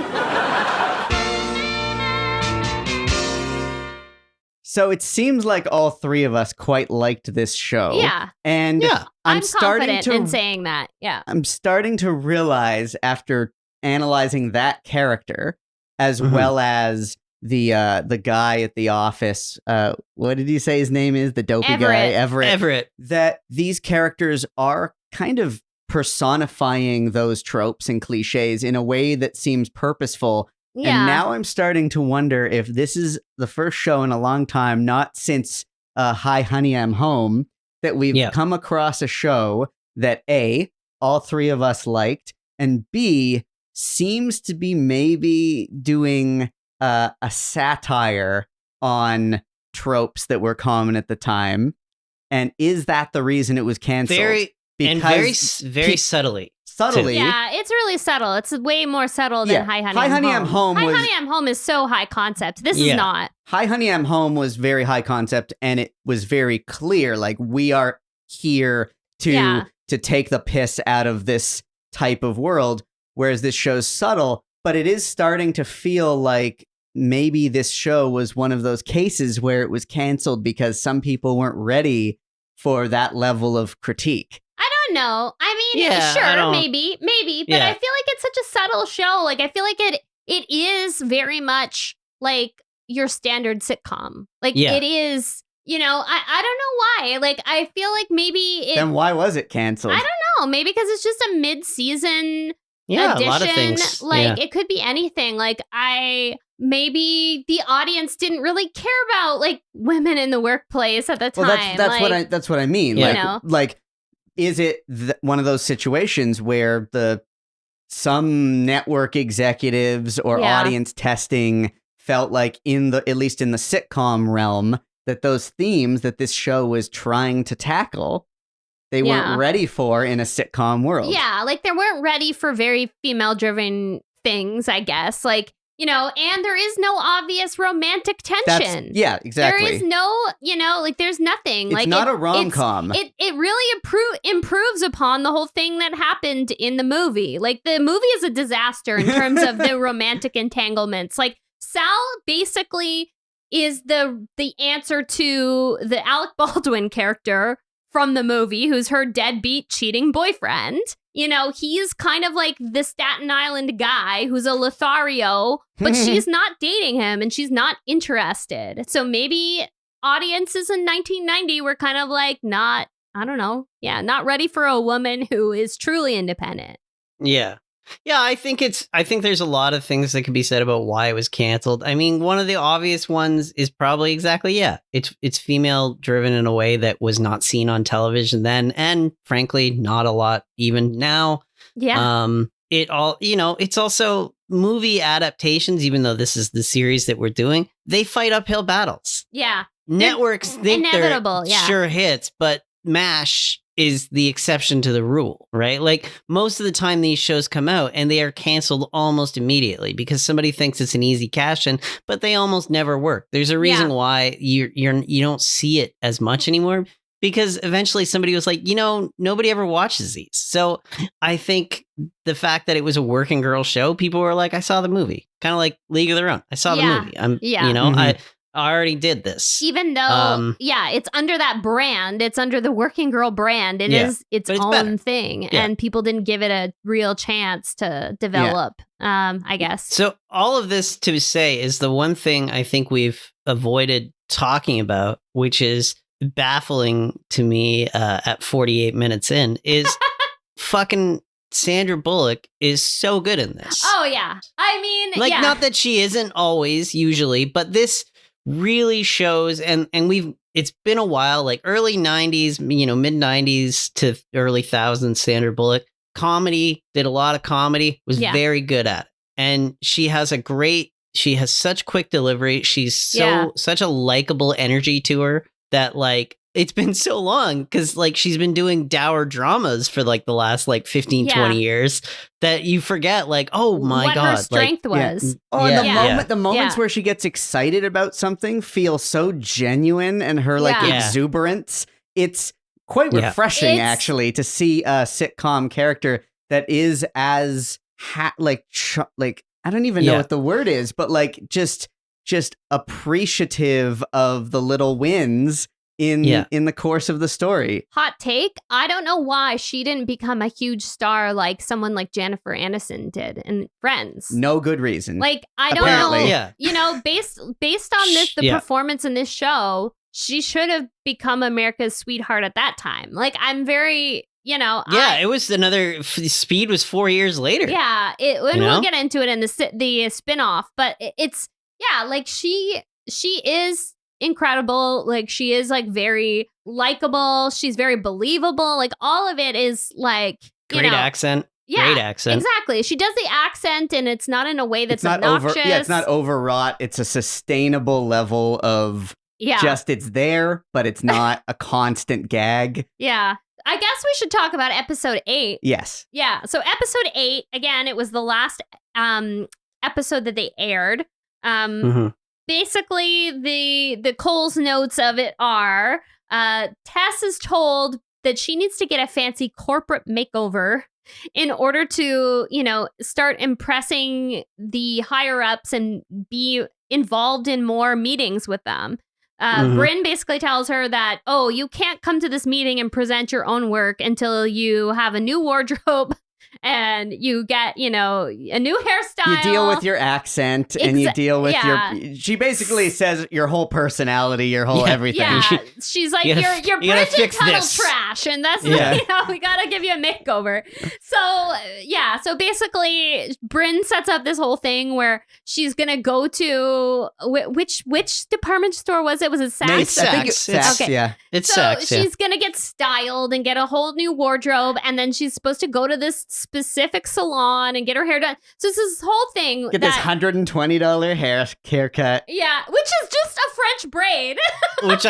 So it seems like all 3 of us quite liked this show.
Yeah.
And
I'm
starting
confident
to
in saying that. Yeah.
I'm starting to realize after analyzing that character, as well as the guy at the office, what did he say his name is? The dopey guy, Everett. That these characters are kind of personifying those tropes and cliches in a way that seems purposeful.
Yeah.
And now I'm starting to wonder if this is the first show in a long time, not since Hi Honey I'm Home, that we've come across a show that A, all 3 of us liked, and B, seems to be maybe doing a satire on tropes that were common at the time. And is that the reason it was canceled?
Very subtly.
Subtly.
Yeah, it's really subtle. It's way more subtle than Hi Honey,
Hi Honey I'm Home.
Hi Honey I'm Home is so high concept. This is not.
Hi Honey I'm Home was very high concept, and it was very clear, like, we are here to take the piss out of this type of world, whereas this show's subtle, but it is starting to feel like maybe this show was one of those cases where it was canceled because some people weren't ready for that level of critique.
I don't know. I mean, sure, maybe, but I feel like it's such a subtle show. Like, I feel like it is very much like your standard sitcom. Like, it is, I don't know why. Like, I feel like maybe
Then why was it canceled?
I don't know. Maybe because it's just a mid-season edition.
A lot of things.
Like, it could be anything. Like, maybe the audience didn't really care about, like, women in the workplace at the time.
Well, that's what I mean. Like, is it one of those situations where some network executives or audience testing felt like at least in the sitcom realm, that those themes that this show was trying to tackle, they weren't ready for in a sitcom world.
Yeah, like they weren't ready for very female-driven things, I guess. Like, and there is no obvious romantic tension.
Exactly.
There is no, there's nothing.
It's not a rom-com.
It really improves upon the whole thing that happened in the movie. Like, the movie is a disaster in terms of the romantic entanglements. Like, Sal basically is the answer to the Alec Baldwin character from the movie, who's her deadbeat cheating boyfriend. He's kind of like the Staten Island guy who's a Lothario, but she's not dating him and she's not interested. So maybe audiences in 1990 were kind of like not ready for a woman who is truly independent.
Yeah. Yeah, I think there's a lot of things that could be said about why it was canceled. I mean, one of the obvious ones is probably exactly, it's female driven in a way that was not seen on television then, and frankly, not a lot even now.
Yeah.
It's also movie adaptations, even though this is the series that we're doing, they fight uphill battles.
Yeah.
Networks think
inevitable,
they're sure hits, but MASH is the exception to the rule, right? Like, most of the time these shows come out and they are canceled almost immediately because somebody thinks it's an easy cash in, but they almost never work. There's a reason why you don't see it as much anymore, because eventually somebody was like, nobody ever watches these. So I think the fact that it was a working girl show, people were like, I saw the movie, kind of like League of Their Own. I saw the movie. already did this.
Even though, it's under that brand. It's under the working girl brand. It is its own
better.
thing. And people didn't give it a real chance to develop, I guess.
So all of this to say is the one thing I think we've avoided talking about, which is baffling to me at 48 minutes in, is fucking Sandra Bullock is so good in this.
Oh, yeah. I mean,
like, not that she isn't always, usually, but this really shows, and it's been a while, like early 90s, mid 90s to early thousands, Sandra Bullock. Comedy, did a lot of comedy, was very good at it. And she has such quick delivery. She's such a likable energy to her that, like, it's been so long because, like, she's been doing dour dramas for, like, the last, like, 15, 20 years that you forget, like, oh my God.
What her strength was.
Oh, and the moments where she gets excited about something feel so genuine, and her, like, exuberance. It's quite refreshing, actually, to see a sitcom character that is as, I don't even know what the word is, but, like, just appreciative of the little wins in the course of the story.
Hot take, I don't know why she didn't become a huge star like someone like Jennifer Aniston did in Friends.
No good reason.
Like, I don't know. Based on the performance in this show, she should have become America's sweetheart at that time. Like, I'm very, it was Speed was 4 years later. Yeah, we'll get into it in the spin-off, but it's like she is incredible. Like, she is, like, very likable. She's very believable. Like, all of it is, like,
great accent.
Yeah,
great accent.
Exactly. She does the accent, and it's not in a way that's obnoxious.
It's not overwrought. It's a sustainable level of just, it's there, but it's not a constant gag.
Yeah. I guess we should talk about episode 8.
Yes.
Yeah. So episode 8, again, it was the last episode that they aired. Basically, the Cole's notes of it are, Tess is told that she needs to get a fancy corporate makeover in order to, start impressing the higher-ups and be involved in more meetings with them. Bryn basically tells her that, you can't come to this meeting and present your own work until you have a new wardrobe and you get, a new hairstyle.
You deal with your accent and you deal with she basically says your whole personality, your whole everything.
Yeah, she's like, you're bridging tunnel trash, and that's, we gotta give you a makeover. So basically, Bryn sets up this whole thing where she's gonna go to, which department store was it? Was it Saks?
I think it's Saks,
okay.
It's
so
Saks,
she's gonna get styled and get a whole new wardrobe, and then she's supposed to go to this specific salon and get her hair done. So it's this whole thing.
Get this $120 haircut.
Yeah, which is just a French braid.
which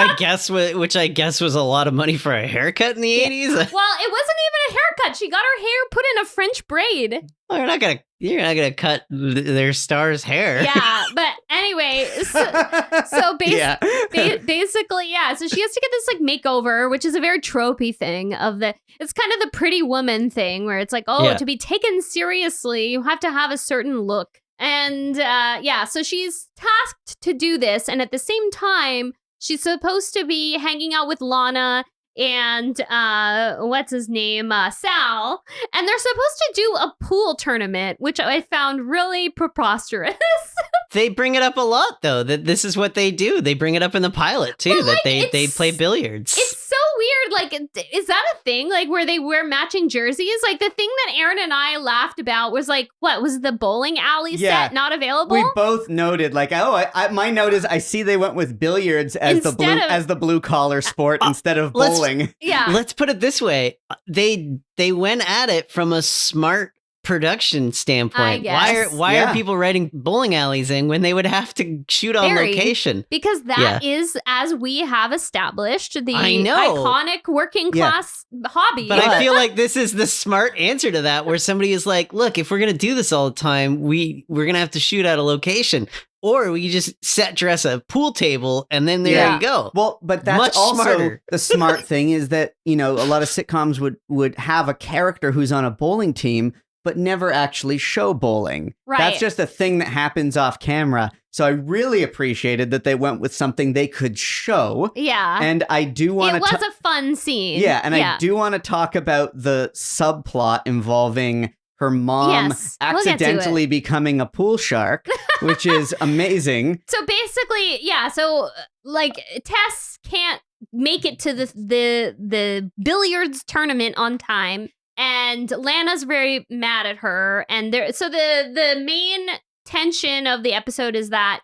I guess was a lot of money for a haircut in the 80s.
Well, it wasn't even a haircut. She got her hair put in a French braid.
Well, you're not gonna cut their star's hair.
Yeah, but anyway, so basically, so she has to get this, like, makeover, which is a very tropey thing it's kind of the Pretty Woman thing where it's like, to be taken seriously, you have to have a certain look. And so she's tasked to do this, and at the same time, she's supposed to be hanging out with Lana and what's his name, Sal, and they're supposed to do a pool tournament, which I found really preposterous.
They bring it up a lot, though, that this is what they do. They bring it up in the pilot, too, that they play billiards.
It's so weird. Like, is that a thing? Like, where they wear matching jerseys? Like, the thing that Aaron and I laughed about was, like, what was the bowling alley set not available?
We both noted, like, my note is I see they went with billiards as the blue collar sport instead of bowling.
Let's put it this way: they went at it from a smart production standpoint. Why are people writing bowling alleys in when they would have to shoot on location?
Because that is, as we have established, the iconic working class hobby.
But I feel like this is the smart answer to that, where somebody is like, look, if we're going to do this all the time, we're going to have to shoot at a location. Or we just dress a pool table and then there you go.
Well, but that's
much
also
smarter.
The smart thing is that, a lot of sitcoms would have a character who's on a bowling team, but never actually show bowling.
Right.
That's just a thing that happens off camera. So I really appreciated that they went with something they could show.
Yeah.
And I do want
It was a fun scene.
Yeah, and I do want to talk about the subplot involving her mom accidentally becoming a pool shark, which is amazing.
So basically, so like Tess can't make it to the billiards tournament on time, and Lana's very mad at her. And so the main tension of the episode is that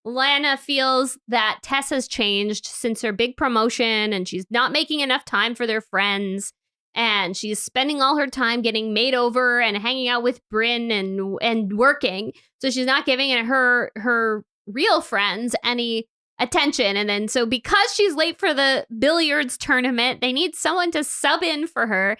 Lana feels that Tess has changed since her big promotion, and she's not making enough time for their friends. And she's spending all her time getting made over and hanging out with Bryn and working. So she's not giving her real friends any attention. And then so because she's late for the billiards tournament, they need someone to sub in for her.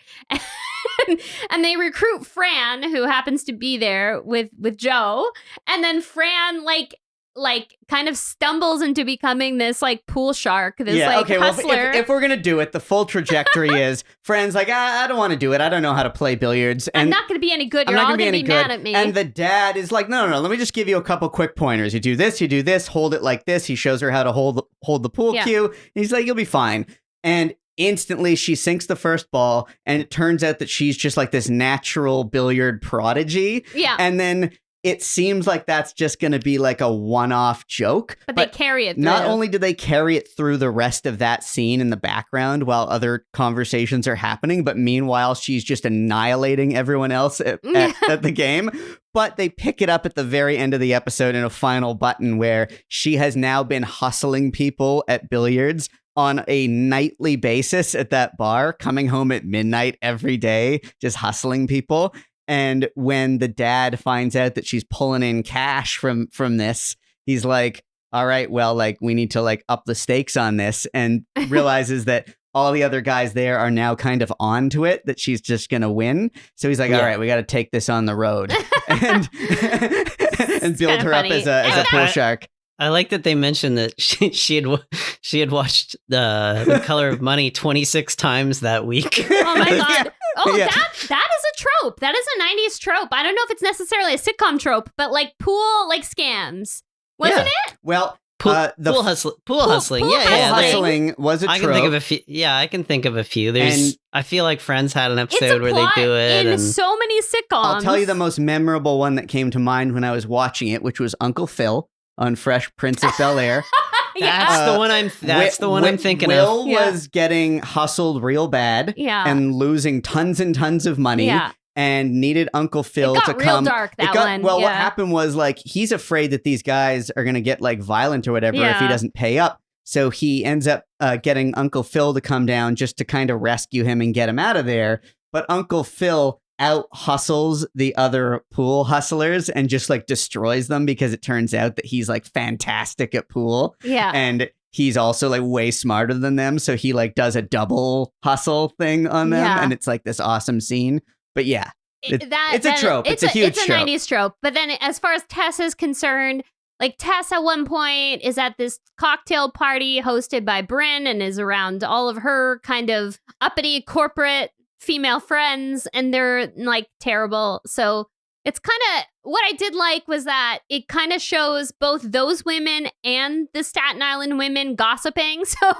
And they recruit Fran, who happens to be there with Joe. And then Fran like kind of stumbles into becoming this like pool shark, this hustler.
Well, if we're gonna do it, the full trajectory is Fran's like, I don't want to do it. I don't know how to play billiards. And
I'm not going to be any good. You're all going to be mad at me.
And the dad is like, no. Let me just give you a couple quick pointers. You do this, hold it like this. He shows her how to hold the pool cue. And he's like, you'll be fine. And instantly she sinks the first ball, and it turns out that she's just like this natural billiard prodigy.
Yeah.
And then it seems like that's just going to be like a one-off joke.
But they carry it through.
Not only do they carry it through the rest of that scene in the background while other conversations are happening, but meanwhile, she's just annihilating everyone else at the game. But they pick it up at the very end of the episode in a final button where she has now been hustling people at billiards on a nightly basis at that bar, coming home at midnight every day, just hustling people. And when the dad finds out that she's pulling in cash from this, he's like, all right, well, like we need to like up the stakes on this, and realizes that all the other guys there are now kind of onto it, that she's just going to win. So he's like, all right, we got to take this on the road and build her
funny.
Up as a pool shark.
I like that they mentioned that she had watched The Color of Money 26 times that week.
Oh my God. Oh,
Yeah.
that is a trope. That is a 90s trope. I don't know if it's necessarily a sitcom trope, but like pool like scams. Wasn't it?
Well,
Pool
pool
hustling.
pool
hustling was a trope.
I can think of a few. Yeah, I can think of a few.
And
I feel like Friends had an
It's
episode
a
where they
plot
do it.
in
And
so many sitcoms.
I'll tell you the most memorable one that came to mind when I was watching it, which was Uncle Phil on Fresh Prince of Bel-Air.
that's the one I'm thinking
Will
of.
was getting hustled real bad and losing tons and tons of money and needed Uncle Phil
it got
to
real
come.
dark, that one.
Well, what happened was like he's afraid that these guys are going to get like violent or whatever if he doesn't pay up. So he ends up getting Uncle Phil to come down just to kind of rescue him and get him out of there. But Uncle Phil out hustles the other pool hustlers and just like destroys them because it turns out that he's like fantastic at pool.
Yeah.
And he's also like way smarter than them. So he like does a double hustle thing on them.
Yeah.
And it's like this awesome scene. But yeah, it's a trope. It's a huge
It's a
trope.
90s trope. But then as far as Tess is concerned, like Tess at one point is at this cocktail party hosted by Bryn and is around all of her kind of uppity corporate female friends, and they're like terrible. So it's kind of what I did like was that it kind of shows both those women and the Staten Island women gossiping. So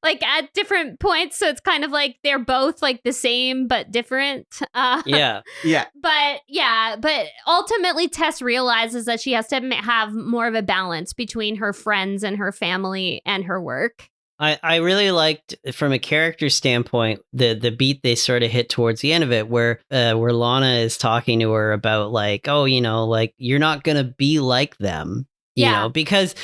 like at different points. So it's kind of like they're both like the same but different.
Yeah.
But ultimately Tess realizes that she has to have more of a balance between her friends and her family and her work.
I really liked, from a character standpoint, the beat they sort of hit towards the end of it, where Lana is talking to her about like, oh, you know, like you're not gonna be like them, you know, because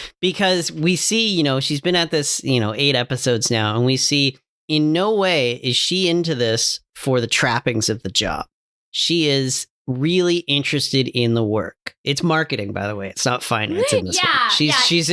we see, you know, she's been at this, you know, 8 episodes now, and we see in no way is she into this for the trappings of the job. She is really interested in the work. It's marketing, by the way. It's not finance in this one. She's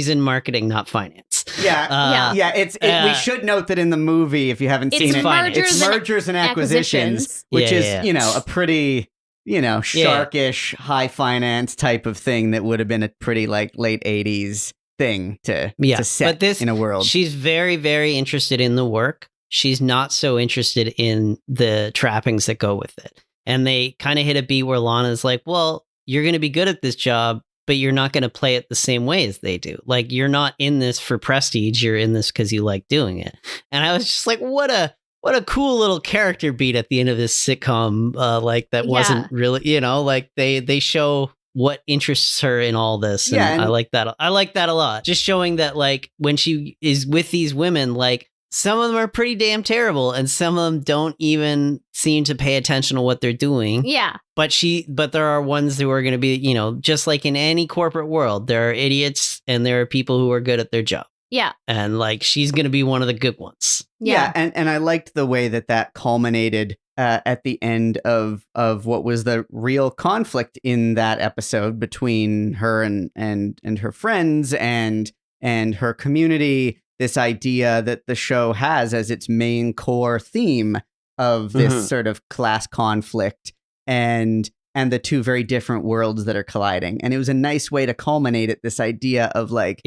in marketing, not finance. We should note that in the movie, if you haven't seen it, it's mergers and acquisitions, which is you know, a pretty, you know, sharkish high finance type of thing that would have been a pretty like late 80s thing to set in a world. She's very, very interested in the work. She's not so interested in the trappings that go with it. And they kind of hit a beat where Lana's like, well, you're going to be good at this job, but you're not going to play it the same way as they do. Like, you're not in this for prestige. You're in this because you like doing it. And I was just like, what a cool little character beat at the end of this sitcom. Like, that wasn't really, like they show what interests her in all this. And, I like that. I like that a lot. Just showing that, like, when she is with these women, like, some of them are pretty damn terrible, and some of them don't even seem to pay attention to what they're doing.
Yeah.
But there are ones who are going to be, just like in any corporate world, there are idiots and there are people who are good at their job.
Yeah.
And like, she's going to be one of the good ones.
Yeah. And I liked the way that culminated at the end of what was the real conflict in that episode between her and her friends and her community. This idea that the show has as its main core theme of this sort of class conflict and the two very different worlds that are colliding. And it was a nice way to culminate it, this idea of like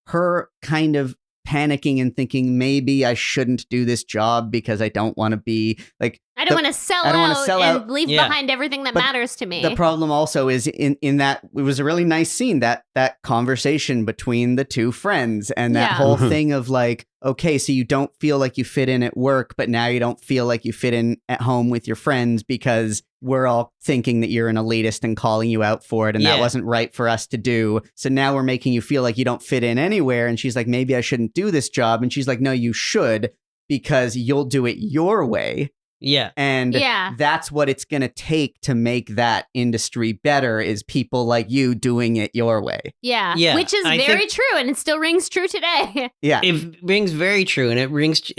her kind of panicking and thinking, maybe I shouldn't do this job because I don't want to be like,
I don't want to sell out and leave behind everything that matters to me.
The problem also is in that it was a really nice scene, that conversation between the two friends and that whole thing of like, okay, so you don't feel like you fit in at work, but now you don't feel like you fit in at home with your friends because we're all thinking that you're an elitist and calling you out for it. And that wasn't right for us to do. So now we're making you feel like you don't fit in anywhere. And she's like, maybe I shouldn't do this job. And she's like, no, you should, because you'll do it your way.
Yeah.
And that's what it's going to take to make that industry better, is people like you doing it your way.
Yeah. Which is very true. And it still rings true today. Yeah.
It rings very true. And it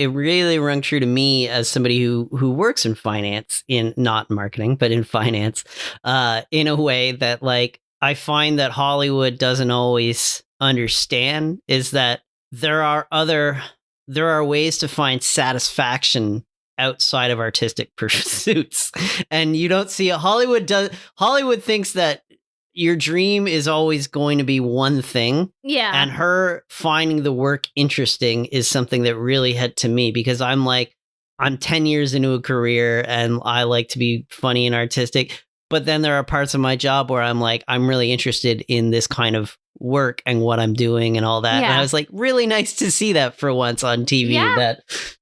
really rung true to me as somebody who works in finance, in not marketing, but in finance, in a way that, like, I find that Hollywood doesn't always understand, is that there are ways to find satisfaction outside of artistic pursuits. And you don't see it. Hollywood thinks that your dream is always going to be one thing.
Yeah.
And her finding the work interesting is something that really hit to me, because I'm 10 years into a career and I like to be funny and artistic. But then there are parts of my job where I'm like, I'm really interested in this kind of work and what I'm doing and all that. And I was like, really nice to see that for once on TV,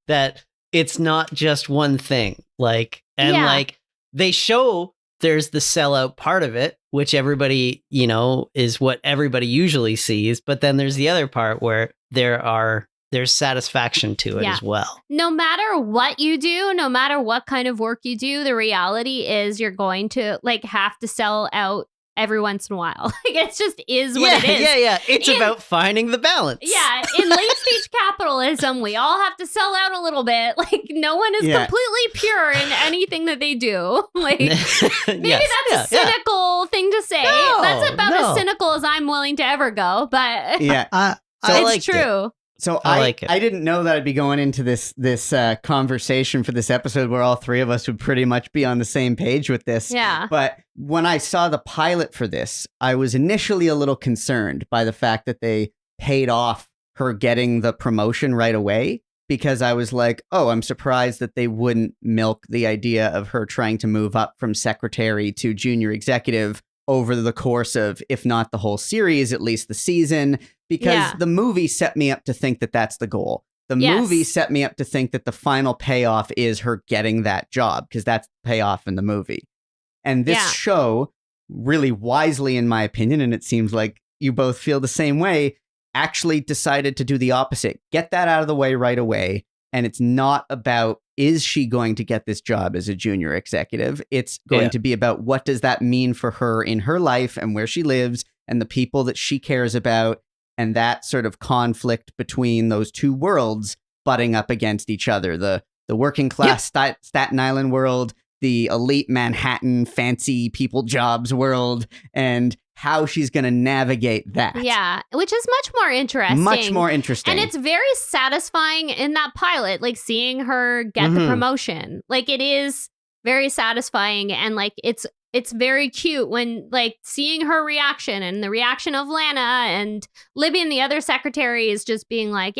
that it's not just one thing. Like, and like, they show there's the sellout part of it, which everybody, is what everybody usually sees. But then there's the other part where there's satisfaction to it as well.
No matter what you do, no matter what kind of work you do, the reality is you're going to have to sell out every once in a while. It just is what it is.
Yeah. It's about finding the balance.
Yeah. In late stage capitalism, we all have to sell out a little bit. No one is completely pure in anything that they do. Maybe that's a cynical thing to say. That's about as cynical as I'm willing to ever go. But it's true.
So I didn't know that I'd be going into this conversation for this episode where all three of us would pretty much be on the same page with this.
Yeah.
But when I saw the pilot for this, I was initially a little concerned by the fact that they paid off her getting the promotion right away, because I was like, oh, I'm surprised that they wouldn't milk the idea of her trying to move up from secretary to junior executive over the course of, if not the whole series, at least the season, because the movie set me up to think that that's the goal. The movie set me up to think that the final payoff is her getting that job, because that's the payoff in the movie. And this show, really wisely, in my opinion, and it seems like you both feel the same way, actually decided to do the opposite. Get that out of the way right away. And it's not about, is she going to get this job as a junior executive? It's going to be about, what does that mean for her in her life and where she lives and the people that she cares about, and that sort of conflict between those two worlds butting up against each other. The working class Staten Island world, the elite Manhattan fancy people jobs world, and how she's going to navigate that.
Yeah, which is much more interesting.
Much more interesting.
And it's very satisfying in that pilot, seeing her get the promotion. It is very satisfying, and it's very cute when seeing her reaction, and the reaction of Lana and Libby and the other secretaries just being like,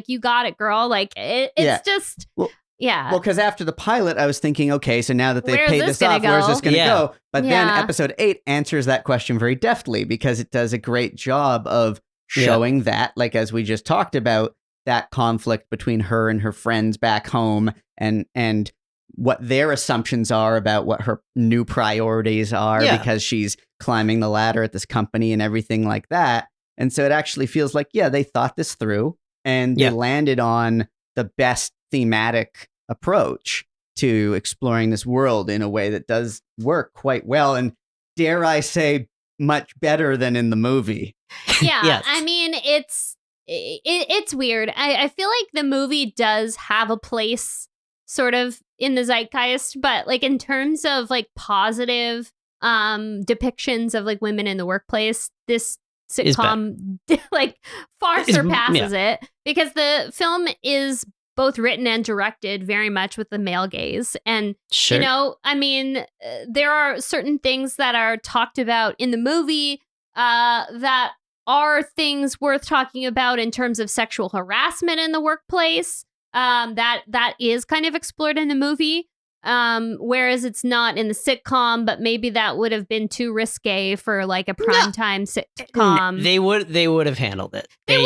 you got it, girl. It's just...
Well,
Yeah.
Well, because after the pilot, I was thinking, okay, so now that they've
Where's
paid
this
this off,
gonna
where's
go?
this going to
Yeah.
go? But then
Yeah.
episode 8 answers that question very deftly because it does a great job of showing that, like as we just talked about, that conflict between her and her friends back home and what their assumptions are about what her new priorities are because she's climbing the ladder at this company and everything like that. And so it actually feels like, they thought this through and they landed on the best thematic approach to exploring this world in a way that does work quite well. And dare I say, much better than in the movie.
Yeah.
Yes.
I mean, it's weird. I feel like the movie does have a place sort of in the zeitgeist, but like in terms of like positive depictions of like women in the workplace, this sitcom like far surpasses it because the film is both written and directed very much with the male gaze. And,
Sure.
you know, I mean, there are certain things that are talked about in the movie that are things worth talking about in terms of sexual harassment in the workplace. That is kind of explored in the movie. Whereas it's not in the sitcom, but maybe that would have been too risque for like a primetime sitcom.
They would have handled it.
They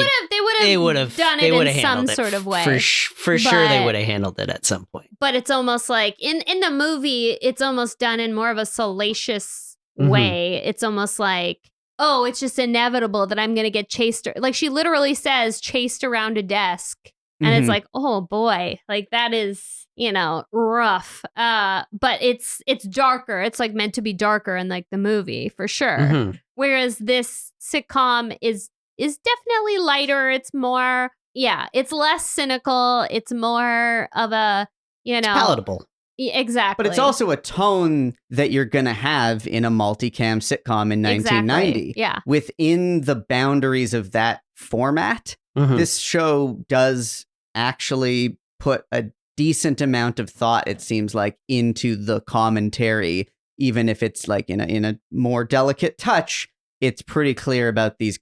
would have done it in some sort of way.
For sure, they would have handled it at some point.
But it's almost like in the movie, it's almost done in more of a salacious way. It's almost like, oh, it's just inevitable that I'm going to get chased. Like she literally says, chased around a desk. And it's like, oh boy, like that is, you know, rough. But it's darker. It's like meant to be darker in like the movie for sure. Whereas this sitcom is definitely lighter. It's more, it's less cynical. It's more of a, you know,
palatable.
Exactly.
But it's also a tone that you're going to have in a multicam sitcom in 1990.
Exactly. Yeah.
Within the boundaries of that format, this show does actually put a decent amount of thought, it seems like, into the commentary, even if it's like in a more delicate touch. It's pretty clear about these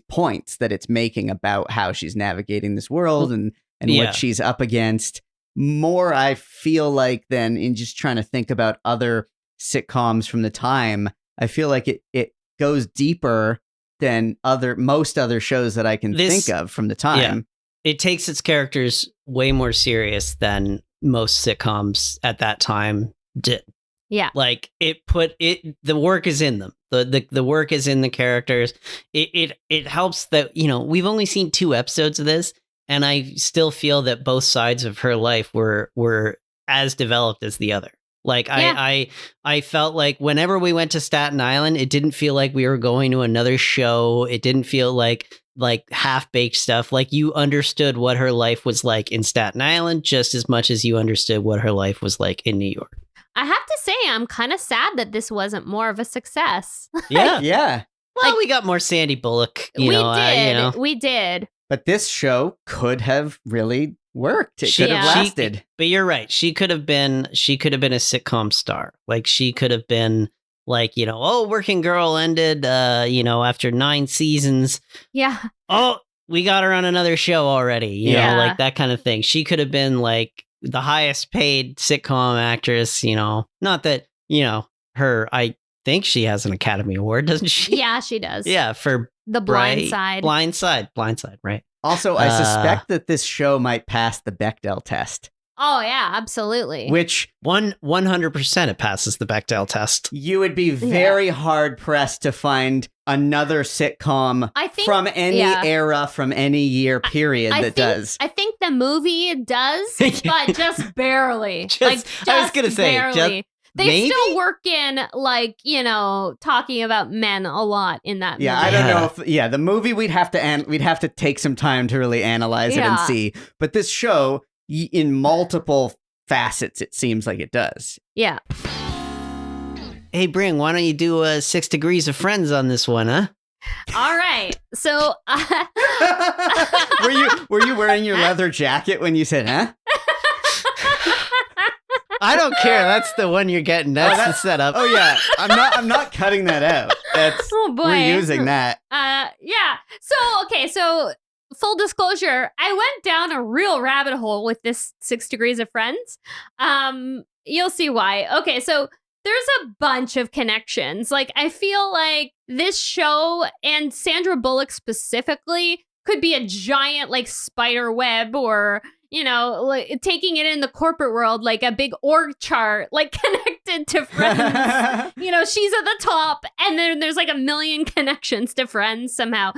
points that it's making about how she's navigating this world and what she's up against. More, I feel like, than in just trying to think about other sitcoms from the time. I feel like it goes deeper than most other shows that I can think of from the time.
Yeah. It takes its characters way more serious than most sitcoms at that time did.
Yeah.
Like the work is in them. The work is in the characters. It helps that, you know, we've only seen 2 episodes of this, and I still feel that both sides of her life were as developed as the other. Like I felt like whenever we went to Staten Island, it didn't feel like we were going to another show. It didn't feel like half-baked stuff. Like you understood what her life was like in Staten Island just as much as you understood what her life was like in New York.
I have to say, I'm kind of sad that this wasn't more of a success.
Yeah.
Yeah.
Well, we got more Sandy Bullock.
We did.
But this show could have really worked. It could have lasted.
But you're right. She could have been a sitcom star. Like she could have been like, you know, oh, Working Girl ended, you know, after 9 seasons.
Yeah.
Oh, we got her on another show already. You know, like that kind of thing. She could have been like the highest paid sitcom actress, you know, not that, you know, I think she has an Academy Award, doesn't she?
Yeah, she does.
Yeah. For
The Blind Side.
Blindside, right.
Also, I suspect that this show might pass the Bechdel test.
Oh, yeah, absolutely.
Which
100% it passes the Bechdel test.
You would be very hard pressed to find another sitcom from any era, from any year period does.
I think the movie does, but just barely.
I was going to say,
barely. They
maybe?
still work in, like, you know, talking about men a lot in that movie.
I don't know if the movie we'd have to take some time to really analyze it and see. But this show, in multiple facets, it seems like it does.
Yeah.
Hey, Bryn, why don't you do 6 Degrees of Friends on this one, huh?
All right. So
were you wearing your leather jacket when you said, huh?
I don't care. That's the one you're getting. That's the setup.
Oh yeah, I'm not cutting that out. That's
oh boy,
we're using that.
Yeah. So full disclosure, I went down a real rabbit hole with this 6 Degrees of Friends. You'll see why. Okay, so there's a bunch of connections. Like, I feel like this show and Sandra Bullock specifically could be a giant, like, spider web, or, you know, like, taking it in the corporate world, like a big org chart, like, connected to Friends. You know, she's at the top, and then there's like a million connections to Friends somehow.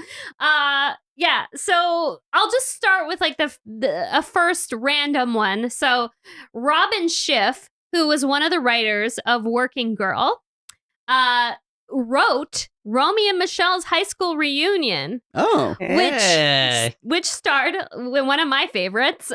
Yeah, so I'll just start with like a first random one. So Robin Schiff, who was one of the writers of Working Girl, wrote Romy and Michelle's high school reunion.
Oh.
Which starred one of my favorites,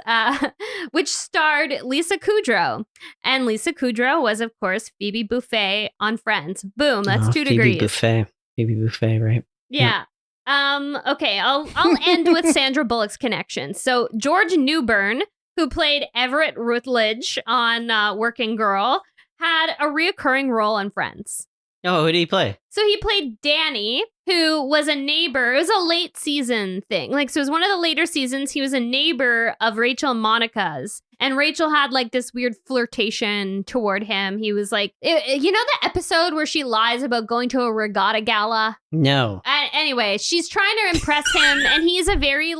which starred Lisa Kudrow. And Lisa Kudrow was, of course, Phoebe Buffay on Friends. Boom, that's 2 degrees.
Phoebe Buffay, right?
Yeah. Okay, I'll end with Sandra Bullock's connection. So George Newbern, who played Everett Rutledge on Working Girl, had a reoccurring role on Friends.
Oh, who did he play?
So he played Danny, who was a neighbor. It was a late season thing. Like, so it was one of the later seasons. He was a neighbor of Rachel and Monica's. And Rachel had like this weird flirtation toward him. He was like, you know the episode where she lies about going to a regatta gala?
No.
Anyway, she's trying to impress him. And he's a very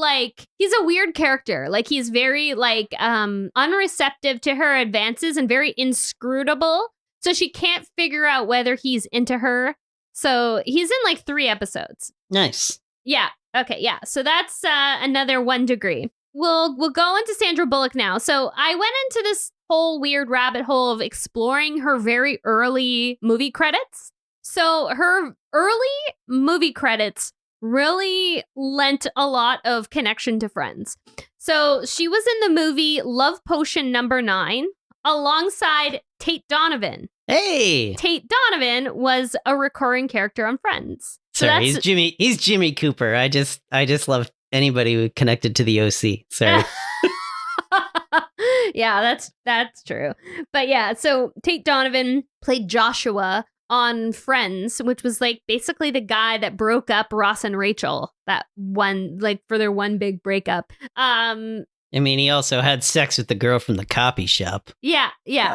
he's a weird character. Like, he's very unreceptive to her advances and very inscrutable. So she can't figure out whether he's into her. So he's in like 3 episodes.
Nice.
Yeah. Okay. Yeah. So that's another 1 degree. We'll go into Sandra Bullock now. So I went into this whole weird rabbit hole of exploring her very early movie credits. So her early movie credits really lent a lot of connection to Friends. So she was in the movie Love Potion number 9 alongside Tate Donovan.
Hey!
Tate Donovan was a recurring character on Friends. So
Sorry, he's Jimmy Cooper. I just love anybody who connected to the OC. Sorry.
Yeah, that's true. But yeah, so Tate Donovan played Joshua on Friends, which was like basically the guy that broke up Ross and Rachel, that one, like, for their one big breakup.
I mean, he also had sex with the girl from the copy shop.
Yeah.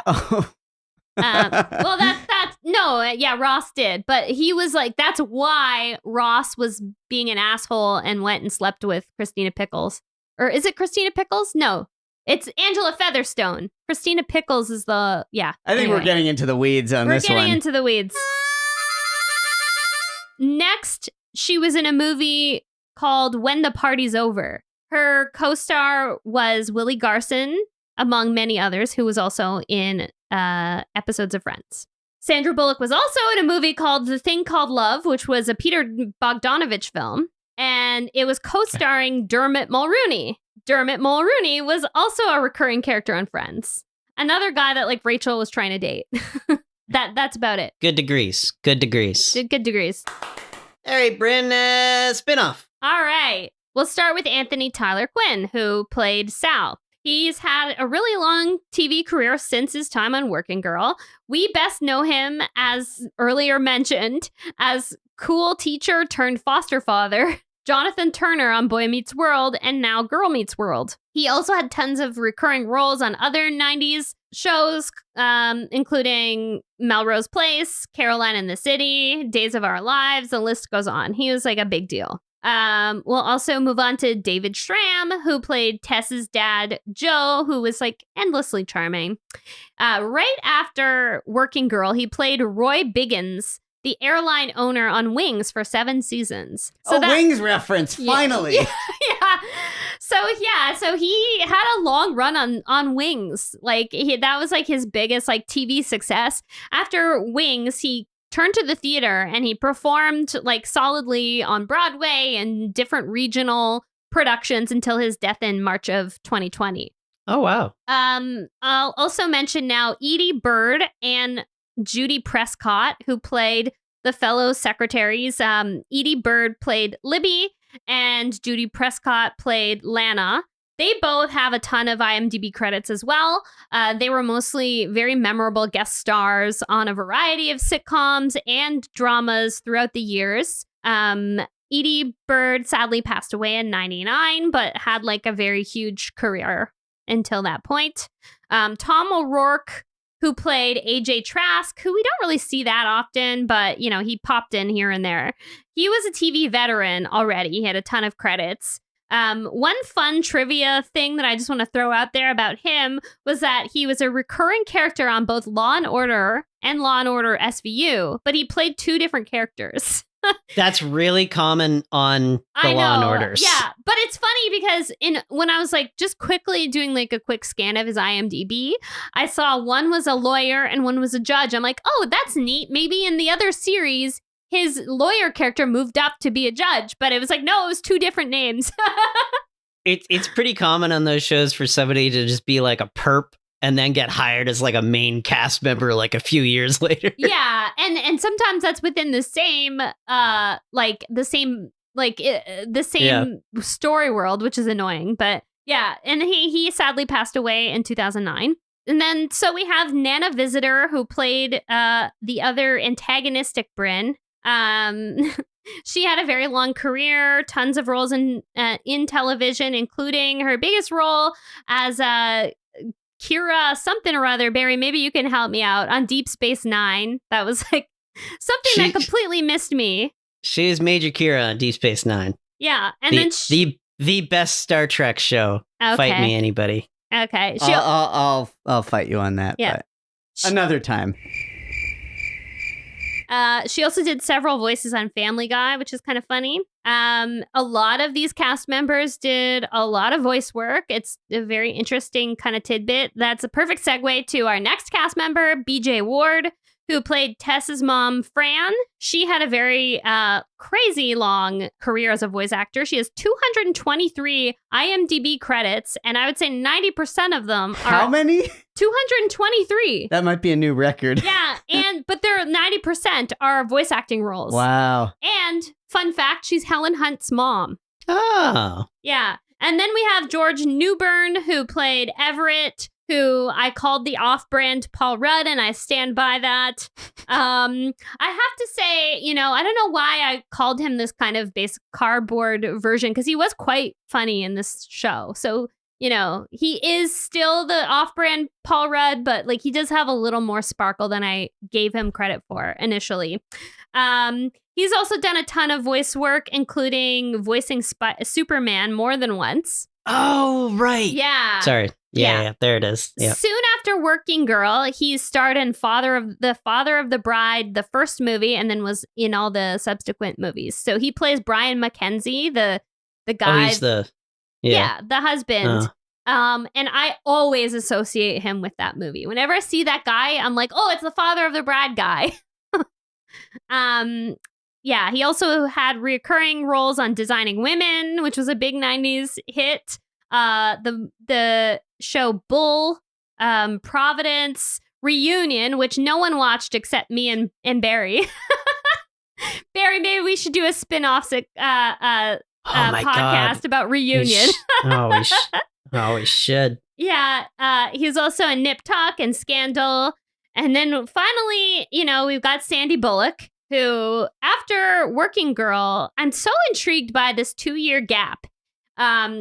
Oh.
Well, Ross did. But he was like, that's why Ross was being an asshole and went and slept with Christina Pickles. Or is it Christina Pickles? No, it's Angela Featherstone. Christina Pickles is I think
we're getting into the weeds on this one.
We're getting into the weeds. Next, she was in a movie called When the Party's Over. Her co-star was Willie Garson, among many others, who was also in episodes of Friends. Sandra Bullock was also in a movie called The Thing Called Love, which was a Peter Bogdanovich film, and it was co-starring Dermot Mulroney. Dermot Mulroney was also a recurring character on Friends. Another guy that, like, Rachel was trying to date. That's about it.
Good degrees. Good degrees.
Good degrees.
All right, Bryn, spinoff.
All right. We'll start with Anthony Tyler Quinn, who played Sal. He's had a really long TV career since his time on Working Girl. We best know him, as earlier mentioned, as cool teacher turned foster father, Jonathan Turner on Boy Meets World, and now Girl Meets World. He also had tons of recurring roles on other 90s shows, including Melrose Place, Caroline in the City, Days of Our Lives, the list goes on. He was like a big deal. We'll also move on to David Schramm, who played Tess's dad, Joe, who was like endlessly charming. Right after Working Girl, he played Roy Biggins, the airline owner on Wings for 7 seasons. So
Wings reference, finally.
Yeah. So he had a long run on Wings. Like, that was like his biggest like TV success. After Wings, he turned to the theater and he performed like solidly on Broadway and different regional productions until his death in March of 2020.
Oh, wow.
I'll also mention now Edie Bird and Judy Prescott, who played the fellow secretaries. Edie Bird played Libby and Judy Prescott played Lana. They both have a ton of IMDb credits as well. They were mostly very memorable guest stars on a variety of sitcoms and dramas throughout the years. Edie Bird sadly passed away in 99, but had like a very huge career until that point. Tom O'Rourke, who played AJ Trask, who we don't really see that often, but, you know, he popped in here and there. He was a TV veteran already. He had a ton of credits. One fun trivia thing that I just want to throw out there about him was that he was a recurring character on both Law & Order and Law & Order SVU, but he played 2 different characters.
That's really common on the Law and Orders.
Yeah, but it's funny because when I was like just quickly doing like a quick scan of his IMDb, I saw one was a lawyer and one was a judge. I'm like, oh, that's neat. Maybe in the other series, his lawyer character moved up to be a judge, but it was like, no, it was 2 different names.
It's pretty common on those shows for somebody to just be like a perp and then get hired as like a main cast member like a few years later.
Yeah, and sometimes that's within the same story world, which is annoying. But yeah, and he sadly passed away in 2009. And then so we have Nana Visitor, who played the other antagonistic Bryn. She had a very long career, tons of roles in television, including her biggest role as Kira something or other. Barry, maybe you can help me out on Deep Space Nine. That was like something that completely missed me.
She is Major Kira on Deep Space Nine.
Yeah, and
the best Star Trek show.
Okay.
Fight me, anybody.
Okay,
I'll fight you on that.
Yeah.
But another time.
She also did several voices on Family Guy, which is kind of funny. A lot of these cast members did a lot of voice work. It's a very interesting kind of tidbit. That's a perfect segue to our next cast member, BJ Ward, who played Tess's mom, Fran. She had a very crazy long career as a voice actor. She has 223 IMDb credits, and I would say 90% of them are...
How many?
223.
That might be a new record.
Yeah, but there 90% are voice acting roles.
Wow.
And fun fact, she's Helen Hunt's mom.
Oh.
Yeah. And then we have George Newbern, who played Everett, who I called the off-brand Paul Rudd, and I stand by that. I have to say, you know, I don't know why I called him this kind of basic cardboard version, because he was quite funny in this show. So, you know, he is still the off-brand Paul Rudd, but like he does have a little more sparkle than I gave him credit for initially. He's also done a ton of voice work, including voicing Superman more than once.
Oh, right.
Yeah.
Sorry. Yeah, there it is. Yeah.
Soon after Working Girl, he starred in Father of the Bride, the first movie, and then was in all the subsequent movies. So he plays Brian McKenzie, the guy.
Oh, he's the
husband. And I always associate him with that movie. Whenever I see that guy, I'm like, oh, it's the Father of the Bride guy. Yeah, he also had recurring roles on Designing Women, which was a big 90s hit. The show Bull, Providence, Reunion, which no one watched except me and Barry. Barry, maybe we should do a spin-off podcast about Reunion.
We should.
Yeah, he's also in Nip Tuck and Scandal. And then finally, you know, we've got Sandy Bullock, who, after Working Girl, I'm so intrigued by this 2-year gap,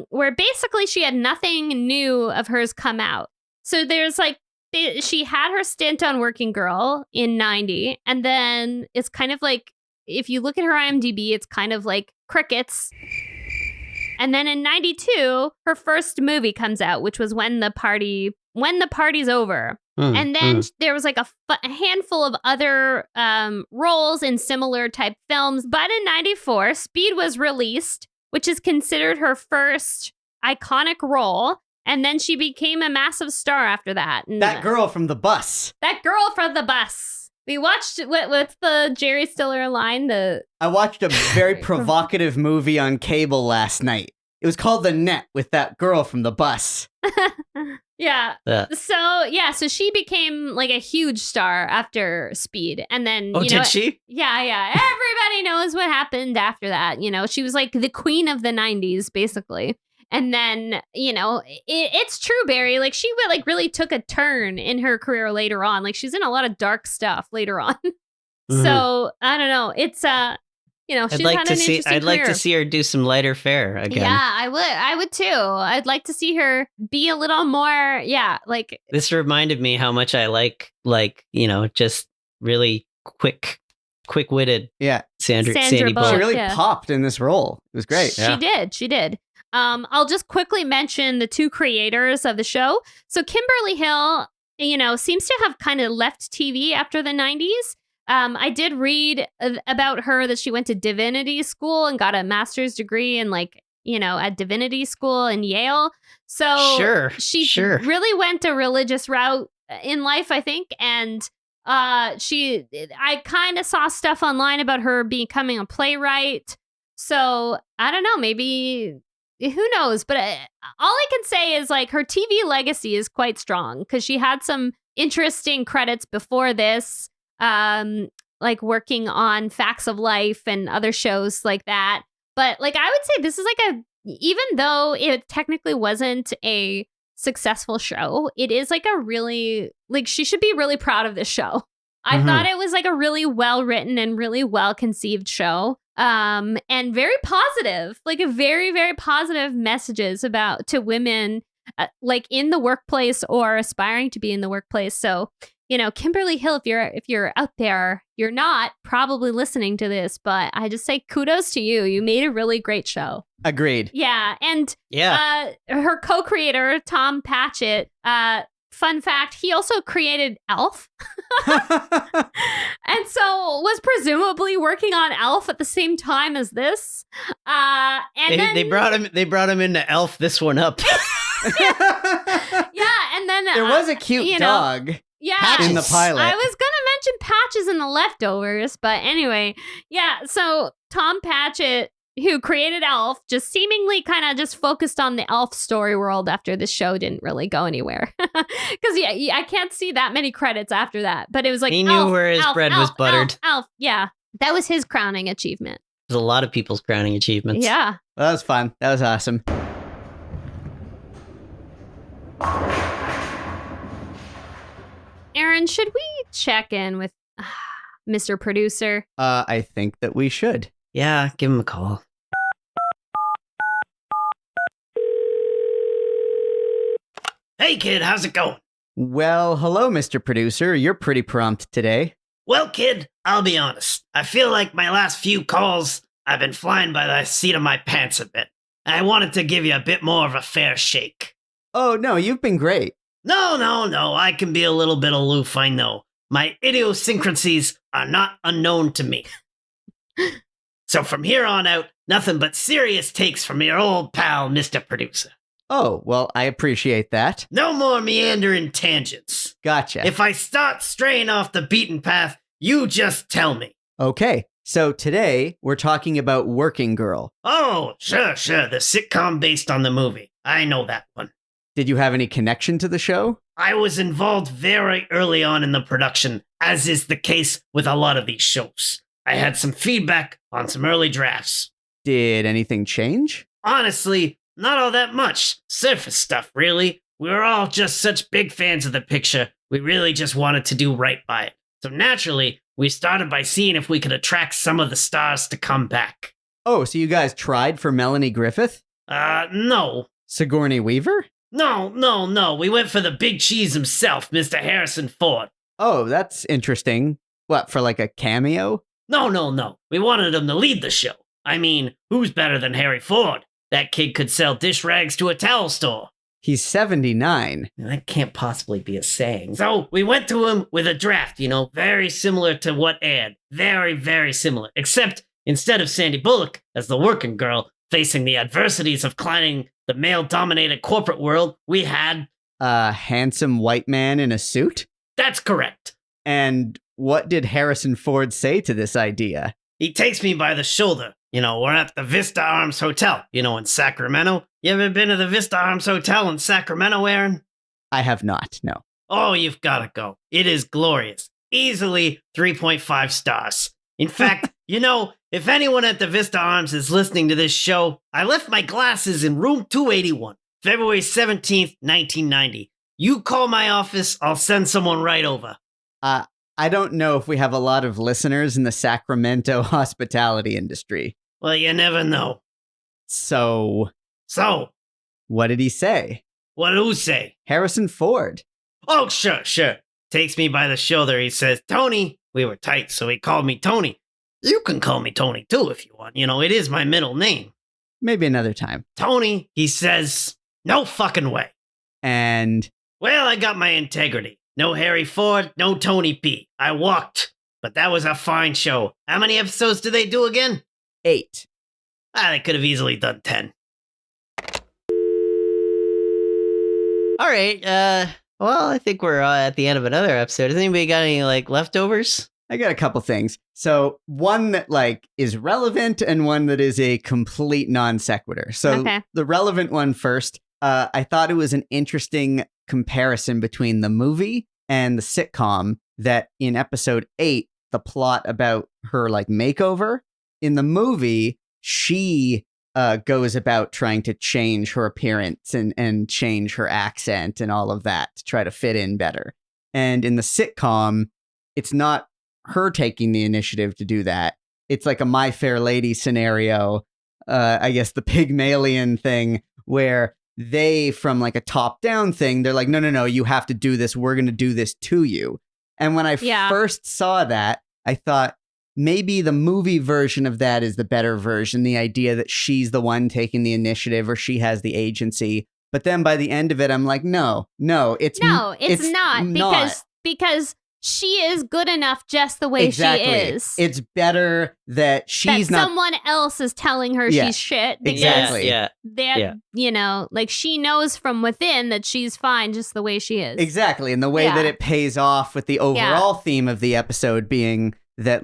where basically she had nothing new of hers come out. So there's like, she had her stint on Working Girl in 90, and then it's kind of like, if you look at her IMDb, it's kind of like crickets. And then in 92, her first movie comes out, which was When the Party's Over. And then there was like a handful of other roles in similar type films. But in 94, Speed was released, which is considered her first iconic role. And then she became a massive star after that. And
that girl from the bus. We
watched, what's the Jerry Stiller line?
I watched a very provocative movie on cable last night. It was called The Net, with that girl from the bus.
Yeah. So she became like a huge star after Speed. And then,
did she?
Yeah. Everybody knows what happened after that. You know, she was like the queen of the 90s, basically. And then, you know, it's true, Barry. Like she really took a turn in her career later on. Like she's in a lot of dark stuff later on. So I don't know. It's she's
I'd like
had
to
an
see.
interesting
I'd like to
career.
see her do some lighter fare again.
Yeah, I would too. I'd like to see her be a little more, like
This reminded me how much I like just really quick-witted
Yeah.
Sandy
Sandra
Bullock.
She
Bullock.
really
yeah.
popped in this role. It was great.
She did. I'll just quickly mention the two creators of the show. So Kimberly Hill, seems to have kind of left TV after the 90s. I did read about her that she went to divinity school and got a master's degree in at divinity school in Yale. So she really went a religious route in life, I think. And I kind of saw stuff online about her becoming a playwright. So I don't know, maybe, who knows? But all I can say is her TV legacy is quite strong because she had some interesting credits before this, working on Facts of Life and other shows like that. But I would say this is even though it technically wasn't a successful show, it is a really, she should be really proud of this show. I thought it was a really well written and really well conceived show. And very positive, a very, very positive messages to women, in the workplace or aspiring to be in the workplace. So, Kimberly Hill, if you're out there, you're not probably listening to this, but I just say kudos to you. You made a really great show.
Agreed.
Yeah. And her co-creator, Tom Patchett, fun fact, he also created Elf. And so was presumably working on Elf at the same time as this.
They brought him into Elf this one up.
Yeah, and then
there was a cute dog. In the pilot.
I was gonna mention Patches in the leftovers, but anyway, so Tom Patchett, who created Elf, just seemingly kind of just focused on the Elf story world after the show didn't really go anywhere. Because I can't see that many credits after that. But it was
he knew where his bread was buttered.
Elf, yeah, that was his crowning achievement.
There's a lot of people's crowning achievements.
Yeah,
Well, that was fun. That was awesome.
Aaron, should we check in with Mr. Producer?
I think that we should.
Yeah, give him a call. Hey, kid, how's it going?
Well, hello, Mr. Producer. You're pretty prompt today.
Well, kid, I'll be honest. I feel like my last few calls, I've been flying by the seat of my pants a bit. I wanted to give you a bit more of a fair shake.
Oh, no, you've been great.
No. I can be a little bit aloof, I know. My idiosyncrasies are not unknown to me. So from here on out, nothing but serious takes from your old pal, Mr. Producer.
Oh, well, I appreciate that.
No more meandering tangents.
Gotcha.
If I start straying off the beaten path, you just tell me.
Okay, so today we're talking about Working Girl.
Oh, sure, the sitcom based on the movie. I know that one.
Did you have any connection to the show?
I was involved very early on in the production, as is the case with a lot of these shows. I had some feedback on some early drafts.
Did anything change?
Honestly, not all that much. Surface stuff, really. We were all just such big fans of the picture, we really just wanted to do right by it. So naturally, we started by seeing if we could attract some of the stars to come back.
Oh, so you guys tried for Melanie Griffith?
No.
Sigourney Weaver?
No. We went for the big cheese himself, Mr. Harrison Ford.
Oh, that's interesting. What, for like a cameo?
No. We wanted him to lead the show. I mean, who's better than Harry Ford? That kid could sell dish rags to a towel store.
He's 79.
That can't possibly be a saying. So we went to him with a draft, very similar to what aired. Very, very similar. Except instead of Sandy Bullock as the working girl facing the adversities of climbing the male-dominated corporate world, we had
A handsome white man in a suit?
That's correct.
And what did Harrison Ford say to this idea?
He takes me by the shoulder. We're at the Vista Arms Hotel, in Sacramento. You ever been to the Vista Arms Hotel in Sacramento, Aaron?
I have not, no.
Oh, you've got to go. It is glorious. Easily 3.5 stars. In fact, if anyone at the Vista Arms is listening to this show, I left my glasses in room 281, February 17th, 1990. You call my office, I'll send someone right over.
I don't know if we have a lot of listeners in the Sacramento hospitality industry.
Well, you never know.
So,
So,
what did he say?
what do you say?
Harrison Ford.
Oh, sure. Takes me by the shoulder. He says, Tony. We were tight, so he called me Tony. You can call me Tony, too, if you want. You know, it is my middle name.
Maybe another time.
Tony, he says, no fucking way.
And
Well, I got my integrity. No Harry Ford, no Tony P. I walked. But that was a fine show. How many episodes did they do again?
8.
They could have easily done 10.
All right. Well, I think we're at the end of another episode. Has anybody got any leftovers?
I got a couple things. So one that is relevant and one that is a complete non sequitur. So
Okay.
the relevant one first. I thought it was an interesting comparison between the movie and the sitcom that in episode 8, the plot about her makeover. In the movie, she goes about trying to change her appearance and change her accent and all of that to try to fit in better. And in the sitcom, it's not her taking the initiative to do that. It's like a My Fair Lady scenario, I guess the Pygmalion thing, where they, from a top-down thing, they're like, no, you have to do this. We're going to do this to you. And when I first saw that, I thought, maybe the movie version of that is the better version, the idea that she's the one taking the initiative or she has the agency. But then by the end of it, I'm like, no, it's
not because she is good enough just the way she is.
It's better that she's not
someone else is telling her she's shit. Because
Exactly.
she knows from within that she's fine just the way she is.
Exactly. And the way that it pays off with the overall theme of the episode being that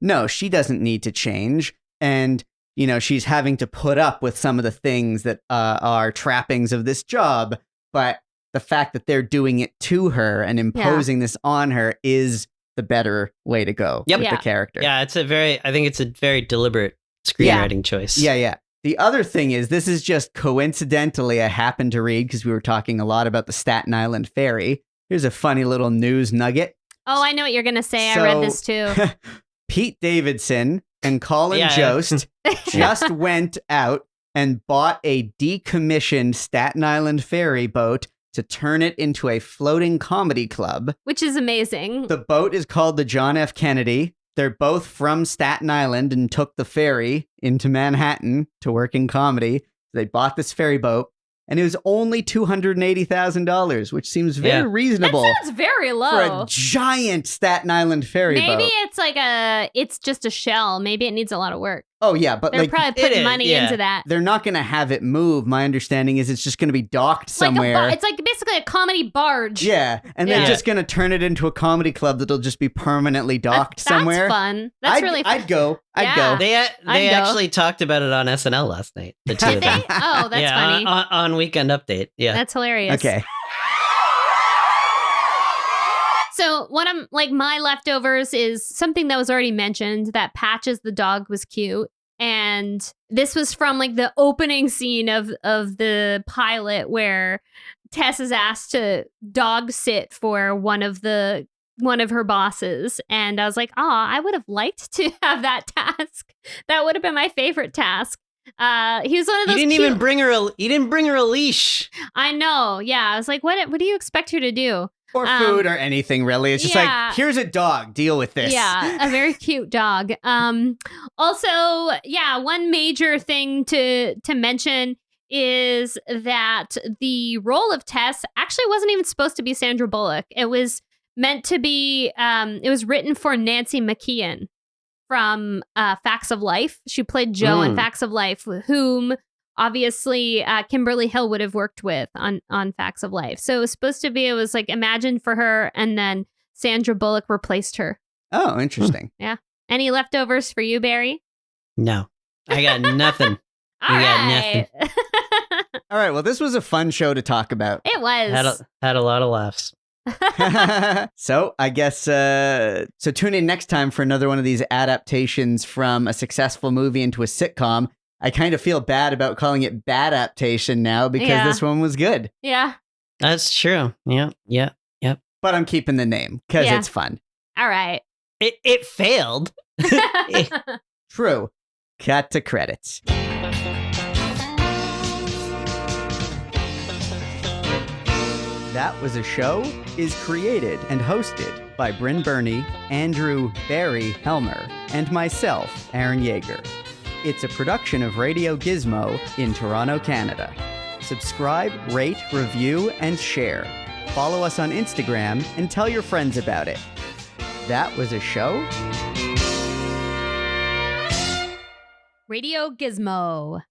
no, she doesn't need to change. And, she's having to put up with some of the things that are trappings of this job. But the fact that they're doing it to her and imposing this on her is the better way to go with the character.
Yeah, I think it's a very deliberate screenwriting choice.
Yeah. The other thing is, this is just coincidentally I happened to read because we were talking a lot about the Staten Island ferry. Here's a funny little news nugget.
Oh, I know what you're going to say. I read this too.
Pete Davidson and Colin Jost just went out and bought a decommissioned Staten Island ferry boat to turn it into a floating comedy club.
Which is amazing.
The boat is called the John F. Kennedy. They're both from Staten Island and took the ferry into Manhattan to work in comedy. They bought this ferry boat, and it was only $280,000, which seems very reasonable.
That sounds very low.
For a giant Staten Island ferry boat.
Maybe it's just a shell. Maybe it needs a lot of work.
Oh, yeah, but
they're probably putting money into that.
They're not going to have it move. My understanding is it's just going to be docked somewhere.
It's basically a comedy barge.
Yeah, and they're just going to turn it into a comedy club that'll just be permanently docked somewhere.
That's fun. That's really fun.
I'd go.
They actually talked about it on SNL last night. The two of them.
Oh, that's funny.
On Weekend Update. Yeah,
that's hilarious.
Okay.
So one of my leftovers is something that was already mentioned, that Patches the dog was cute. And this was from the opening scene of the pilot where Tess is asked to dog sit for one of her bosses. And I was like, I would have liked to have that task. That would have been my favorite task. He was one of those.
He didn't bring her a leash.
I know. Yeah. I was like, what do you expect her to do?
Or food or anything, really. It's just here's a dog. Deal with this.
Yeah, a very cute dog. Also, one major thing to mention is that the role of Tess actually wasn't even supposed to be Sandra Bullock. It was meant to be, it was written for Nancy McKeon from Facts of Life. She played Jo in Facts of Life, whom obviously Kimberly Hill would have worked with on Facts of Life. So it was supposed to be, it was imagined for her, and then Sandra Bullock replaced her.
Oh, interesting.
Yeah. Any leftovers for you, Barry?
No, I got nothing.
All right.
All right. Well, this was a fun show to talk about.
It was.
Had a lot of laughs.
So I guess, so tune in next time for another one of these adaptations from a successful movie into a sitcom. I kind of feel bad about calling it BADaptation now because this one was good.
Yeah.
That's true. Yeah.
But I'm keeping the name because it's fun.
All right.
It failed.
True. Cut to credits. That Was a Show is created and hosted by Brynn Byrne, Andrew Barry Helmer, and myself, Aaron Yeger. It's a production of Radio Gizmo in Toronto, Canada. Subscribe, rate, review, and share. Follow us on Instagram and tell your friends about it. That Was a Show?
Radio Gizmo.